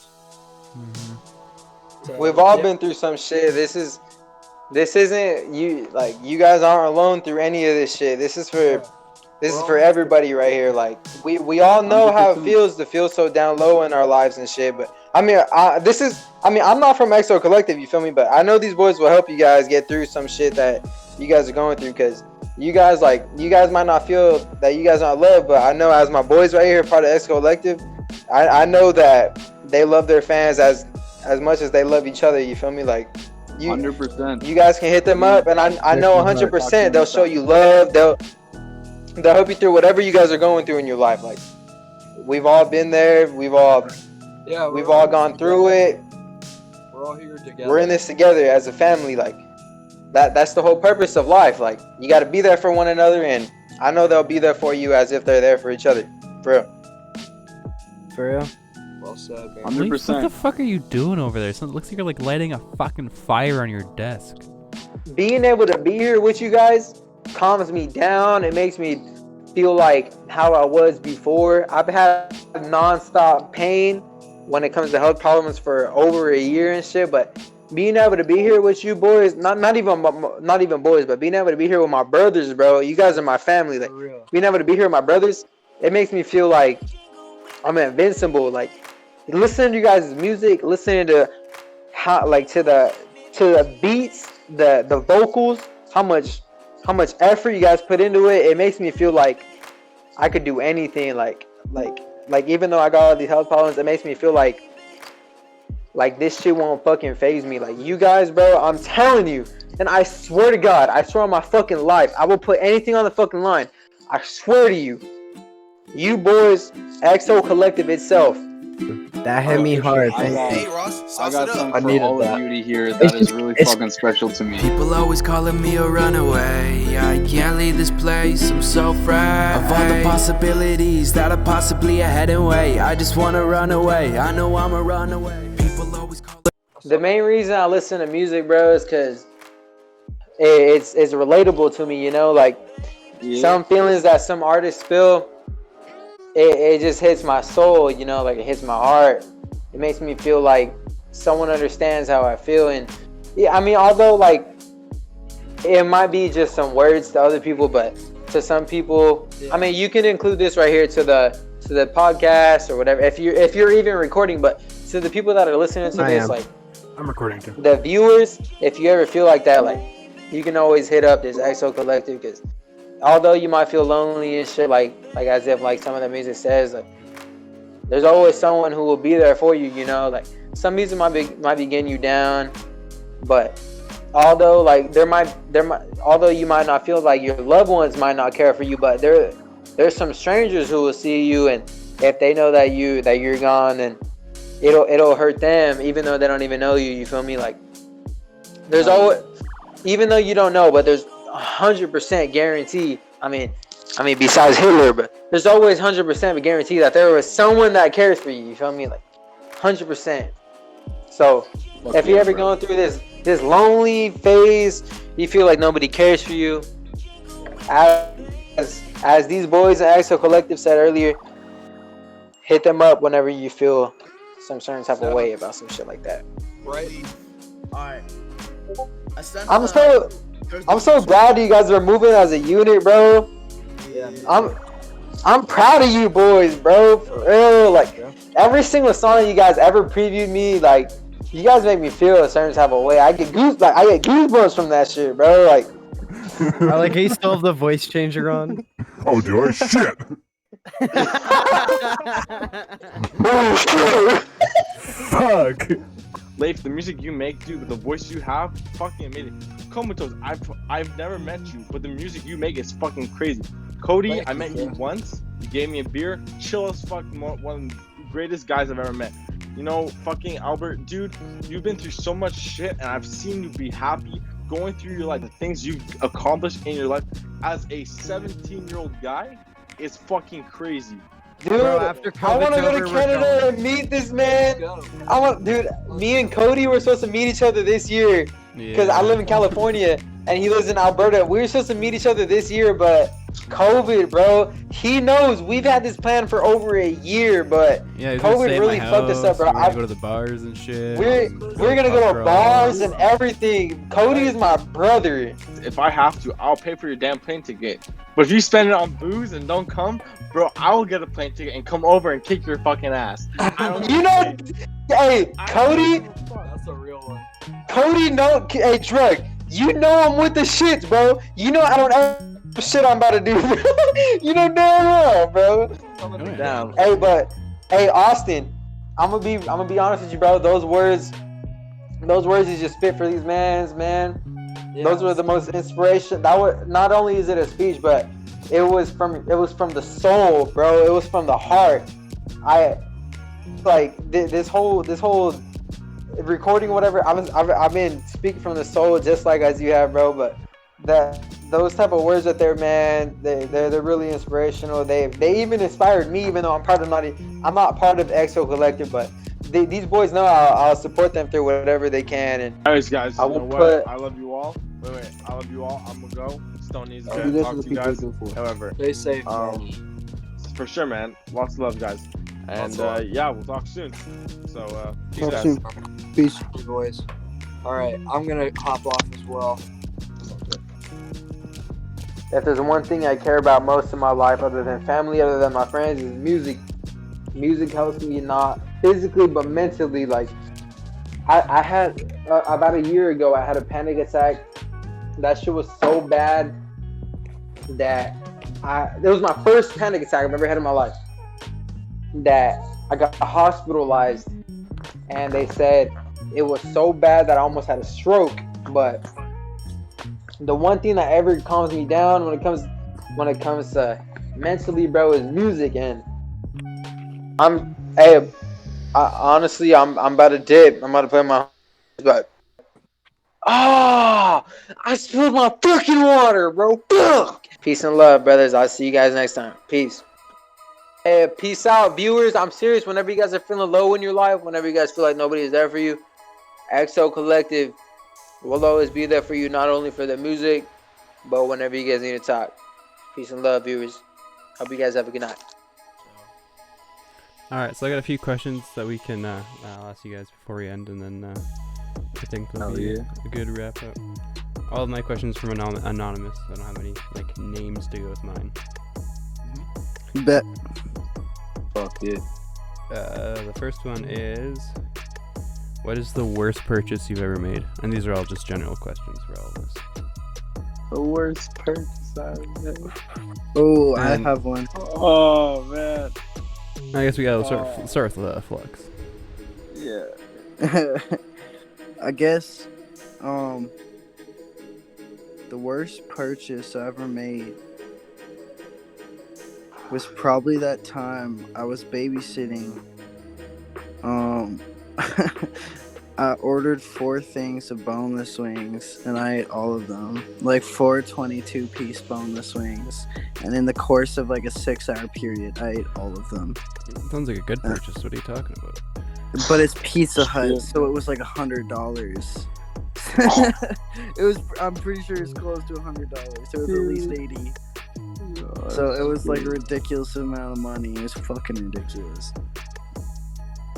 So, We've all been through some shit. This isn't you. Like, you guys aren't alone through any of this shit. This is for everybody right here. Like, we all know how it feels to feel so down low in our lives and shit. But I mean, I'm not from XoXo Collective, you feel me? But I know these boys will help you guys get through some shit that you guys are going through, because you guys might not feel that you guys aren't loved, but I know as my boys right here, part of XoXo Collective, I know that they love their fans as much as they love each other. You feel me? Like, 100%. You guys can hit them up, and I know 100% they'll show you love. They'll help you through whatever you guys are going through in your life. Like, we've all been there. We've all gone through it. We're all here together. We're in this together as a family. Like, that's the whole purpose of life. Like, you got to be there for one another, and I know they'll be there for you as if they're there for each other. For real. For real. Well said, man. 100%. What the fuck are you doing over there? It looks like you're like lighting a fucking fire on your desk. Being able to be here with you guys calms me down. It makes me feel like how I was before. I've had non-stop pain when it comes to health problems for over a year and shit, but being able to be here with you boys, not even boys, but being able to be here with my brothers, bro. You guys are my family. Like, being able to be here with my brothers, it makes me feel like I'm invincible. Like, listening to you guys' music, listening to how, like, to the beats, the vocals, how much effort you guys put into it, it makes me feel like I could do anything. Like even though I got all these health problems, it makes me feel like this shit won't fucking faze me. Like, you guys, bro, I'm telling you, and I swear to God, I swear on my fucking life, I will put anything on the fucking line. I swear to you, you boys, XO Collective itself. That hit me hard. Thank you. Hey, Ross, I sauce got it up. something I for needed all that. of you to hear that is really it's- fucking special to me. People always calling me a runaway. I can't leave this place, I'm so afraid of all the possibilities that are possibly ahead and way. I just wanna run away, I know I'm a runaway. People always call The main reason I listen to music, bro, is because it's relatable to me, you know? Like, some feelings that some artists feel, it just hits my soul, you know? Like, it hits my heart. It makes me feel like someone understands how I feel. And, yeah, I mean, although, like, it might be just some words to other people, but to some people, I mean, you can include this right here to the podcast or whatever, if you're even recording, but to the people that are listening to this, like, I'm recording too. the viewers, if you ever feel like that, like, you can always hit up this XO Collective, because although you might feel lonely and shit, like as if like some of the music says, like, there's always someone who will be there for you, you know? Like, some music might be getting you down, but although like although you might not feel like your loved ones might not care for you, but there's some strangers who will see you, and if they know that you're gone, then it'll hurt them, even though they don't even know you. You feel me? Like, there's always, even though you don't know, but there's 100% guarantee. I mean, besides Hitler, but there's always 100% guarantee that there was someone that cares for you. You feel me? Like, 100%. So, if you're ever going through this lonely phase, you feel like nobody cares for you, as these boys at XO Collective said earlier, hit them up whenever you feel some certain type of way about some shit like that. Right. All right. I'm so glad you guys are moving as a unit, bro. Yeah. I'm proud of you boys, bro. For real. Like, every single song you guys ever previewed me, like, you guys make me feel a certain type of way. I get goosebumps from that shit, bro. Like, I like he still have the voice changer on. Oh, do I? Shit. Fuck. Leif, the music you make, dude, the voice you have, fucking amazing. Comatose, I've never met you, but the music you make is fucking crazy. Cody, I met you once. You gave me a beer. Chill as fuck, one of the greatest guys I've ever met. You know, fucking Albert, dude, you've been through so much shit, and I've seen you be happy going through your life. The things you've accomplished in your life as a 17-year-old guy is fucking crazy. dude, Bro, after I want to go COVID's to over, we're Canada going. and meet this man. Dude, me and Cody were supposed to meet each other this year, because I live in California and he lives in Alberta. We were supposed to meet each other this year, but COVID, bro. He knows we've had this plan for over a year, but Yeah, he's gonna COVID stay at really my fucked us up, house, bro. We're gonna go to the bars and shit. We're gonna go to bars and everything. Cody is my brother. If I have to, I'll pay for your damn plane ticket. But if you spend it on booze and don't come, bro, I will get a plane ticket and come over and kick your fucking ass. You know, hey, Cody. That's a real one. Cody, no, hey, Drug. You know I'm with the shits, bro. You know I don't ever shit I'm about to do. You know damn well, bro. Damn. Hey, Austin, I'm gonna be honest with you, bro. Those words is just fit for these mans, man. Yeah. Those were the most inspiration. That was, not only is it a speech, but it was from the soul, bro. It was from the heart. This whole recording, whatever. I've been speaking from the soul, just like as you have, bro. But those type of words that they're, man, they're really inspirational. They even inspired me, even though I'm not part of the XO Collective, but these boys know I'll support them through whatever they can. And Anyways, guys, I you know will what? I love you all. Wait, I love you all. I'm gonna go. Stone needs to talk to you guys. However, Stay safe. For sure, man. Lots of love, guys. And yeah, we'll talk soon. So, peace, guys. Peace. Hey, boys. All right, I'm gonna hop off as well. if there's one thing I care about most in my life, other than family, other than my friends, is music. Music helps me not physically but mentally. Like I had about a year ago, I had a panic attack. That shit was so bad that it was my first panic attack I've ever had in my life. That I got hospitalized, and they said it was so bad that I almost had a stroke. But the one thing that ever calms me down when it comes to mentally, bro, is music, and hey, honestly, I'm about to dip. I'm about to play my, but I spilled my fucking water, bro. Fuck. Peace and love, brothers. I'll see you guys next time. Peace. Hey, peace out, viewers. I'm serious. Whenever you guys are feeling low in your life, whenever you guys feel like nobody is there for you, XO Collective will always be there for you, not only for the music, but whenever you guys need to talk. Peace and love, viewers. Hope you guys have a good night. Alright, so I got a few questions that we can I'll ask you guys before we end, and then I think that'll be a good wrap up. All of my questions from anonymous. I don't have any like names to go with mine. Bet. Fuck yeah. The first one is, what is the worst purchase you've ever made? And these are all just general questions for all of us. The worst purchase I ever made. Oh, I have one. Oh man. I guess we gotta start with Flux. Yeah. I guess the worst purchase I ever made was probably that time I was babysitting. I ordered 4 things of boneless wings, and I ate all of them. Like 4 22-piece boneless wings. And in the course of like a 6-hour period, I ate all of them. Sounds like a good purchase. What are you talking about? But it's Pizza Hut, so it was like $100. It was. I'm pretty sure it's close to $100. It was at least 80. So it was like a ridiculous amount of money. It was fucking ridiculous.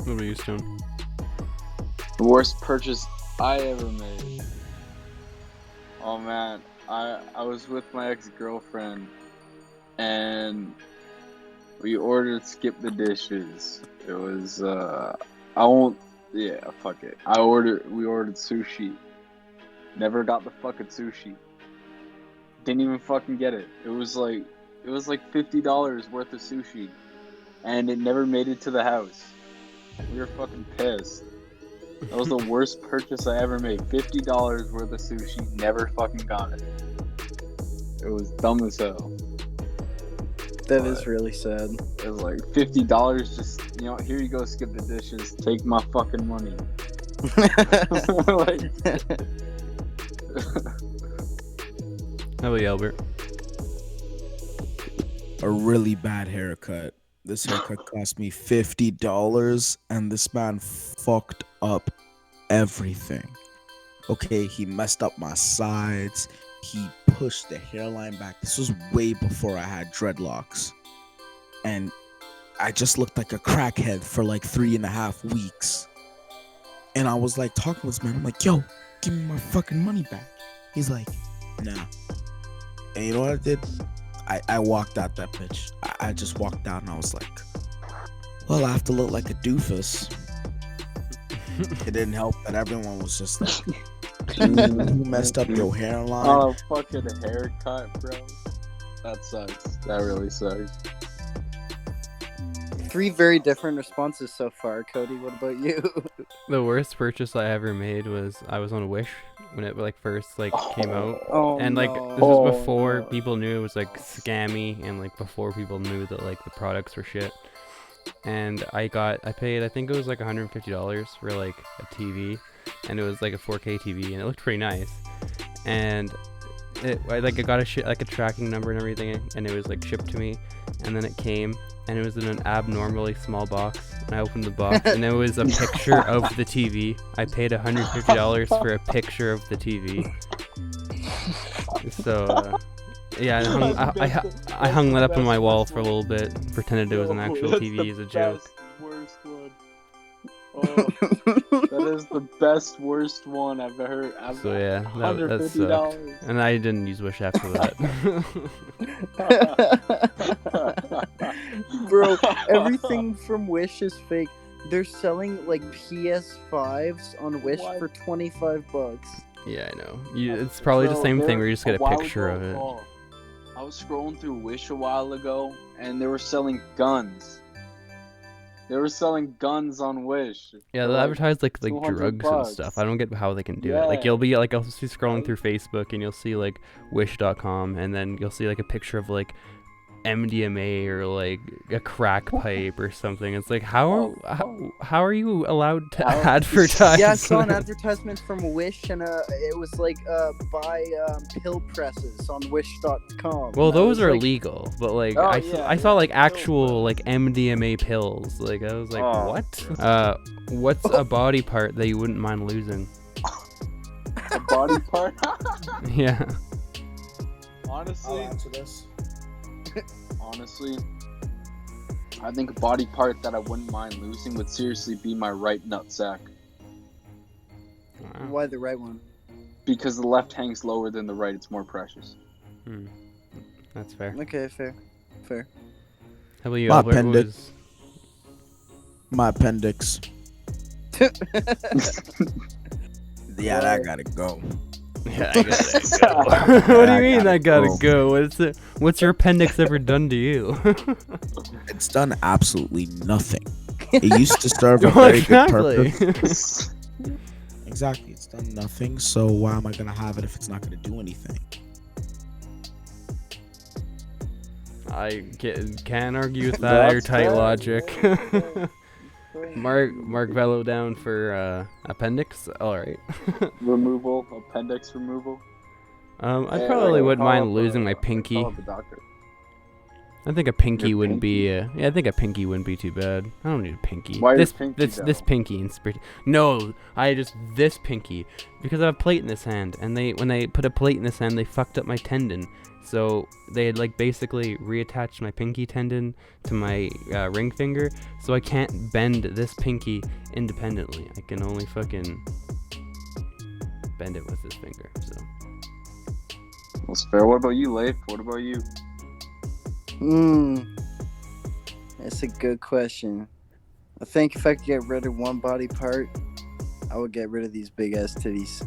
What about you, Stone? The worst purchase I ever made. Oh man, I was with my ex-girlfriend, and we ordered skip the dishes. It was fuck it. We ordered sushi. Never got the fucking sushi. Didn't even fucking get it. It was like $50 worth of sushi, and it never made it to the house. We were fucking pissed. That was the worst purchase I ever made. $50 worth of sushi, never fucking got it. It was dumb as hell. That is really sad. It was like $50, just, here you go, skip the dishes, take my fucking money. How about you, Albert? A really bad haircut. This haircut cost me $50, and this man fucked up everything. Okay, he messed up my sides. He pushed the hairline back. This was way before I had dreadlocks. And I just looked like a crackhead for like 3.5 weeks. And I was like talking to this man. I'm like, yo, give me my fucking money back. He's like, nah. And you know what I did? I walked out that bitch. I just walked out and I was like, well, I have to look like a doofus. It didn't help that everyone was just like, you messed up your hairline. Oh, fucking haircut, bro. That sucks. That really sucks. 3 very different responses so far. Cody, what about you? The worst purchase I ever made was I was on Wish when it first came out, and this was before people knew it was scammy, and before people knew that the products were shit. And I paid, I think it was $150 for a TV, and it was a 4K TV, and it looked pretty nice. And I got a tracking number and everything, and it was shipped to me, and then it came, and it was in an abnormally small box. And I opened the box, and it was a picture of the TV. I paid $150 for a picture of the TV. So, yeah, I hung that up on my wall for a little bit, pretended it was an actual TV as a joke. Worst one. That is the best worst one I've ever heard. So yeah, that sucked. And I didn't use Wish after that. Bro, everything from Wish is fake. They're selling PS5s on Wish for $25. Yeah, I know. It's probably the same thing where you just get a picture of it. I was scrolling through Wish a while ago, and they were selling guns. They were selling guns on Wish. Yeah, they advertise drugs and stuff. I don't get how they can do it. You'll be I'll be scrolling through Facebook, and you'll see Wish.com, and then you'll see a picture of MDMA or like a crack pipe or something. It's like how are you allowed to advertise? Yeah, I saw an advertisement from Wish, and it was like buy pill presses on Wish.com. Well, those are like, legal, but like Oh, I saw like actual like MDMA pills. Like I was like, what? What's a body part that you wouldn't mind losing? A body part? Yeah. Honestly, I'll answer this. honestly, I think a body part that I wouldn't mind losing would seriously be my right nutsack. Why the right one? Because the left hangs lower than the right, it's more precious. That's fair. Okay, fair. How about you, My Albert? What appendix. was- My appendix. Yeah, that gotta go. Yeah, I gotta go. What do you mean I gotta go? What's your appendix ever done to you? It's done absolutely nothing. It used to serve a very good purpose. Exactly, it's done nothing, so why am I gonna have it if it's not gonna do anything? I can't argue with that airtight logic. Mark Mvelo down for appendix. All right. Removal, appendix removal. I probably wouldn't mind losing my pinky. Call up the doctor. I think a pinky wouldn't be. Yeah, I think a pinky wouldn't be too bad. I don't need a pinky. Why this your pinky, this pinky in spirit? No, I just this pinky because I have a plate in this hand, and when they put a plate in this hand, they fucked up my tendon. So they had like basically reattached my pinky tendon to my ring finger, so I can't bend this pinky independently. I can only fucking bend it with this finger. So. That's fair. What about you, Leif? What about you? That's a good question. I think if I could get rid of one body part, I would get rid of these big ass titties.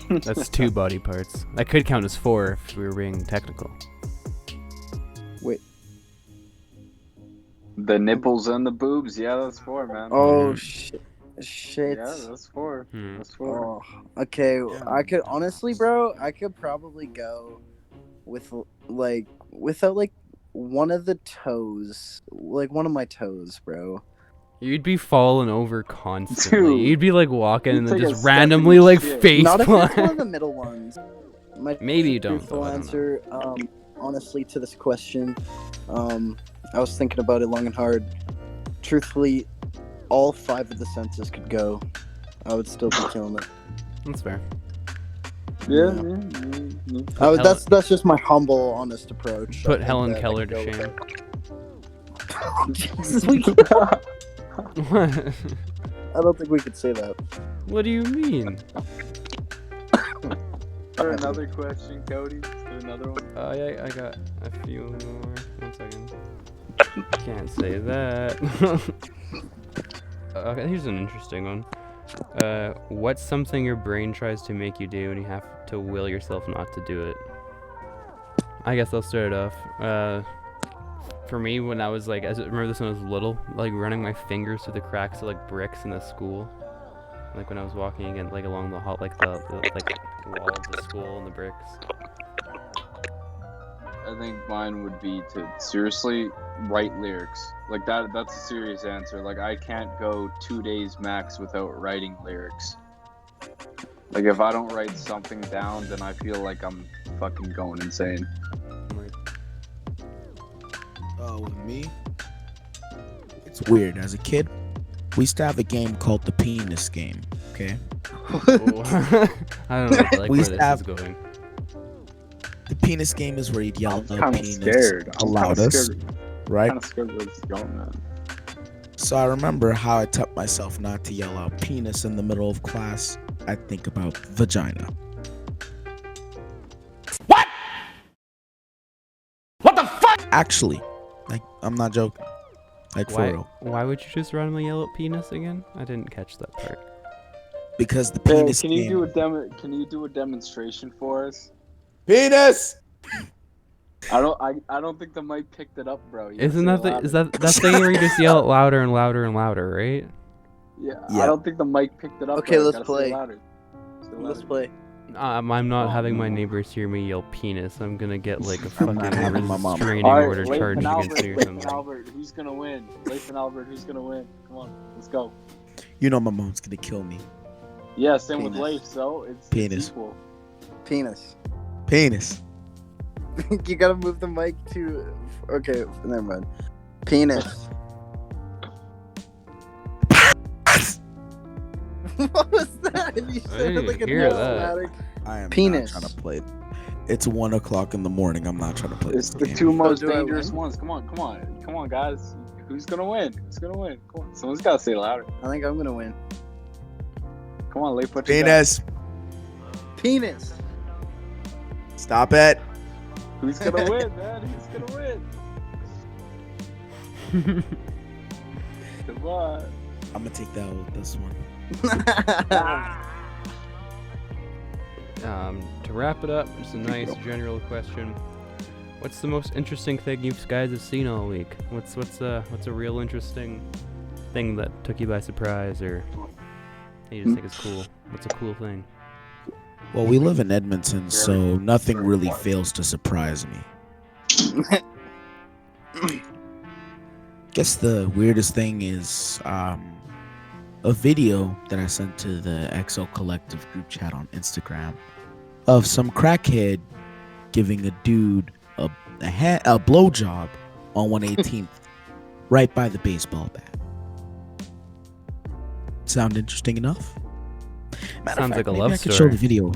That's 2 body parts. That could count as 4 if we were being technical. Wait. The nipples and the boobs. Yeah, that's 4, man. Oh shit. Yeah, that's 4. That's 4. Oh, okay, I could honestly, bro. I could probably go with without like one of the toes, like one of my toes, bro. You'd be falling over constantly. Dude, You'd be like walking and then take a just step randomly in like shit. face Not if it's one of plant. the middle ones. My Maybe you don't, truthful though, I don't answer, honestly, to this question, I was thinking about it long and hard. Truthfully, all 5 of the senses could go. I would still be killing it. That's fair. Yeah. That's just my humble, honest approach. Put I think Helen that I Keller could to go shame. with Jesus, we What? I don't think we could say that. What do you mean? Another question, Cody. Is there another one? Yeah, I got a few more. 1 second. Can't say that. Okay, here's an interesting one. What's something your brain tries to make you do and you have to will yourself not to do it? I guess I'll start it off. For me, when I was like, I remember this when I was little, like running my fingers through the cracks of like bricks in the school. Like when I was walking again, like along the hall, like the wall of the school and the bricks. I think mine would be to seriously write lyrics. Like that's a serious answer. Like I can't go 2 days max without writing lyrics. Like if I don't write something down, then I feel like I'm fucking going insane. With me, it's weird. As a kid, we used to have a game called the penis game. Okay. I don't know like we where used this to have, is going. The penis game is where you'd yell I'm the kinda penis scared. the loudest, right? I'm kind of scared where this is going, man. So I remember how I taught myself not to yell out penis in the middle of class. I think about vagina. What the fuck? Actually, like, I'm not joking. Like, for real. Why would you just randomly yell at penis again? I didn't catch that part. Because the penis Can game... you do a demonstration for us? Penis! I don't think the mic picked it up, bro. You Isn't gotta that say the, it is that thing where you just yell it louder and louder and louder, right? Yeah, I don't think the mic picked it up. Okay, bro. You let's gotta say it play. louder. Say it Let's louder. play. I'm not having my neighbors hear me yell penis. I'm gonna get like a I'm not fucking having my mom. restraining All right, order charged Lathan against Albert, me or Lathan something. Albert, who's gonna win? Lathan Albert, who's gonna win? Come on, let's go. You know my mom's gonna kill me. Yeah, same with Penis. Leif, so it's Penis. equal. Penis. Penis. You gotta move the mic to. Okay, never mind. Penis. What was that? You I said didn't like a hear asthmatic. I am Penis. not trying to play. It's 1 o'clock in the morning. I'm not trying to play It's this the game. two most do I dangerous win? ones. Come on, guys. Who's gonna win? Who's gonna win? Come on, someone's gotta say it louder. I think I'm gonna win. Come on, Leif, what you got? Penis. Penis. Stop it. Who's gonna win, man? Who's gonna win? Come on. I'm gonna take that with this one. To wrap it up, just a nice general question. What's the most interesting thing you guys have seen all week? What's a real interesting thing that took you by surprise, or you just think is cool? What's a cool thing? Well, we live in Edmonton, so nothing really fails to surprise me. Guess the weirdest thing is a video that I sent to the XO Collective group chat on Instagram of some crackhead giving a dude a blowjob on 118th right by the baseball bat. Sound interesting enough? Sounds like a maybe love I could story. show the video.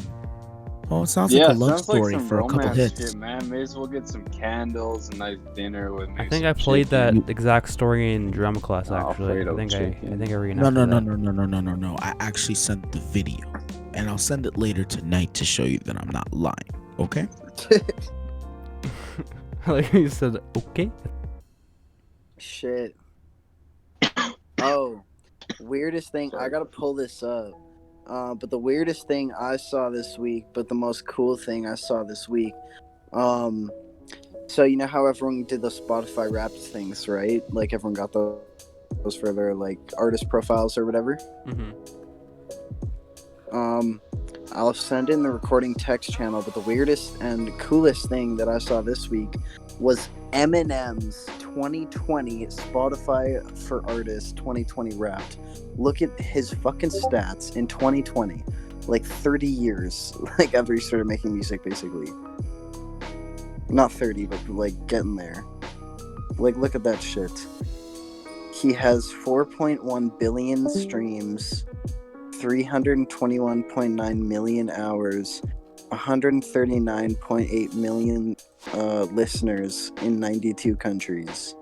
Oh, it sounds Yeah, like a love sounds like story some for a couple romance hits. shit, man. May as well get some candles, a nice dinner with me. I think I played that exact story in drama class. Actually, I think I reenacted that. No. I actually sent the video, and I'll send it later tonight to show you that I'm not lying. Okay? Like you said, okay. Shit. Oh, weirdest thing. I gotta pull this up. But the weirdest thing I saw this week, but the most cool thing I saw this week. So you know how everyone did the Spotify Wrapped things, right? Like everyone got those for their like artist profiles or whatever. Mm-hmm. I'll send in the recording text channel, but the weirdest and coolest thing that I saw this week was Eminem's 2020 Spotify for Artists 2020 Wrapped. Look at his fucking stats in 2020, like 30 years, like after he started making music, basically. Not 30, but like getting there. Like, look at that shit. He has 4.1 billion streams, 321.9 million hours, 139.8 million listeners in 92 countries.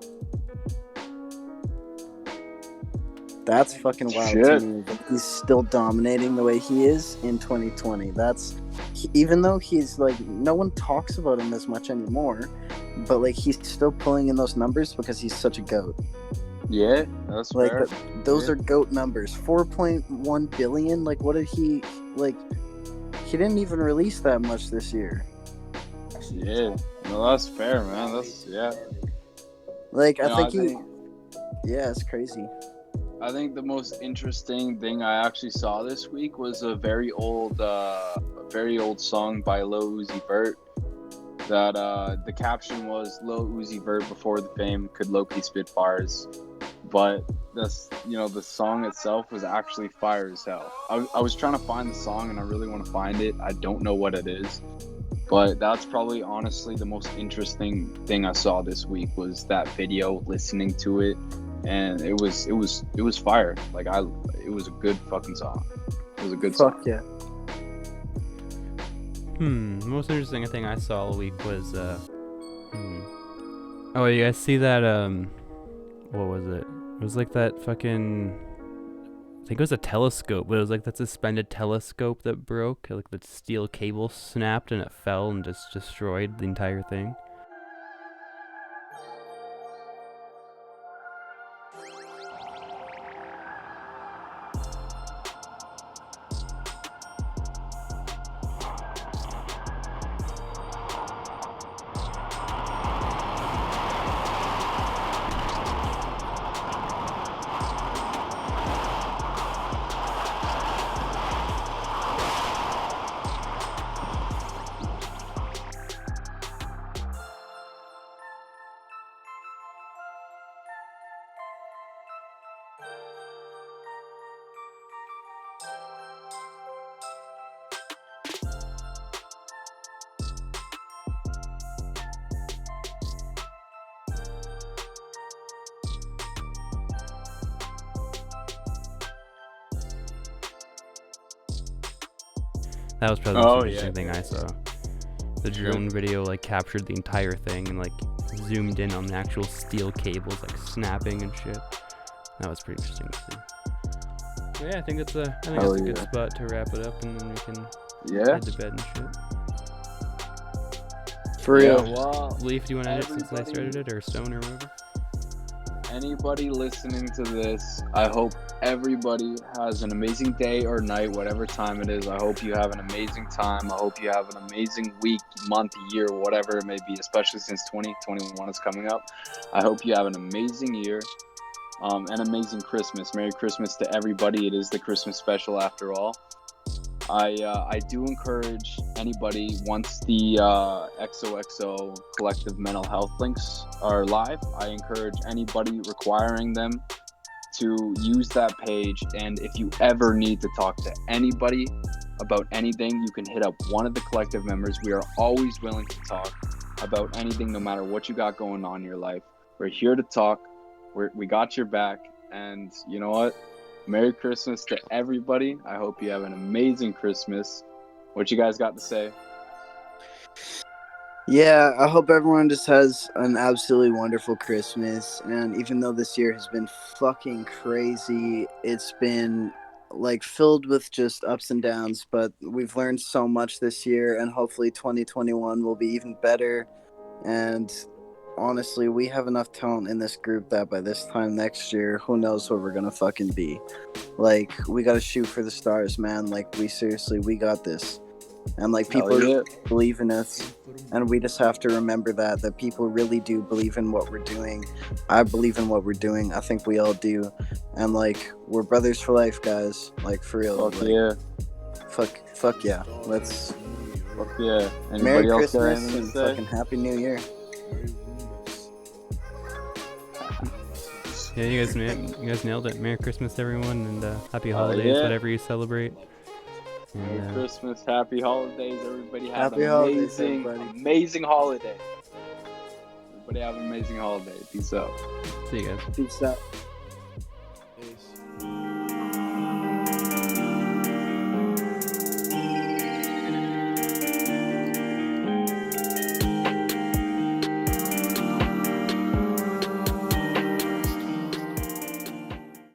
That's fucking wild to me. He's still dominating the way he is in 2020. Even though he's like, no one talks about him as much anymore, but like he's still pulling in those numbers because he's such a goat. Yeah, that's like fair. Those are goat numbers. 4.1 billion. Like, what did he like? He didn't even release that much this year. Yeah, no, that's fair, man. That's Like, I think yeah, it's crazy. I think the most interesting thing I actually saw this week was a very old song by Lil Uzi Vert. That the caption was Lil Uzi Vert before the fame could low-key spit bars, but the song itself was actually fire as hell. I was trying to find the song and I really want to find it. I don't know what it is, but that's probably honestly the most interesting thing I saw this week was that video, listening to it. And it was fire. Like it was a good fucking song. It was a good song. Fuck yeah. The most interesting thing I saw all week was Oh, you guys see that what was it? It was like that fucking I think it was a telescope, but it was like that suspended telescope that broke. Like the steel cable snapped and it fell and just destroyed the entire thing. That was probably the Oh, most yeah. interesting thing I saw. The drone video like captured the entire thing and like zoomed in on the actual steel cables like snapping and shit. That was pretty interesting to see. But yeah, I think that's a good spot to wrap it up, and then we can head to bed and shit. For real. Yeah, well, Leaf, do you want to edit since I started it, or Stone, or whatever? Anybody listening to this, I hope everybody has an amazing day or night, whatever time it is. I hope you have an amazing time. I hope you have an amazing week, month, year, whatever it may be, especially since 2021 is coming up. I hope you have an amazing year, an amazing Christmas. Merry Christmas to everybody. It is the Christmas special after all. I do encourage anybody, once the XoXo Collective mental health links are live, I encourage anybody requiring them to use that page. And if you ever need to talk to anybody about anything, you can hit up one of the collective members. We are always willing to talk about anything, no matter what you got going on in your life. We're here to talk. We got your back. And you know what? Merry Christmas to everybody. I hope you have an amazing Christmas. What you guys got to say? Yeah, I hope everyone just has an absolutely wonderful Christmas. And even though this year has been fucking crazy, it's been like filled with just ups and downs, but we've learned so much this year, and hopefully 2021 will be even better. And honestly, we have enough talent in this group that by this time next year, who knows what we're gonna fucking be. Like, we gotta shoot for the stars, man. Like, we got this. And like, people really believe in us, and we just have to remember that people really do believe in what we're doing. I believe in what we're doing. I think we all do. And like, we're brothers for life, guys. Like, for real. Fuck like, yeah. Fuck yeah. Let's. Fuck yeah. Anybody Merry else got Christmas anything and to say? fucking Happy New Year. Yeah, you guys nailed it. Merry Christmas, everyone, and happy holidays, whatever you celebrate. Merry Christmas, happy holidays, everybody. Have Happy an holidays, amazing holiday. Everybody have an amazing holiday. Peace out. See you guys. Peace out.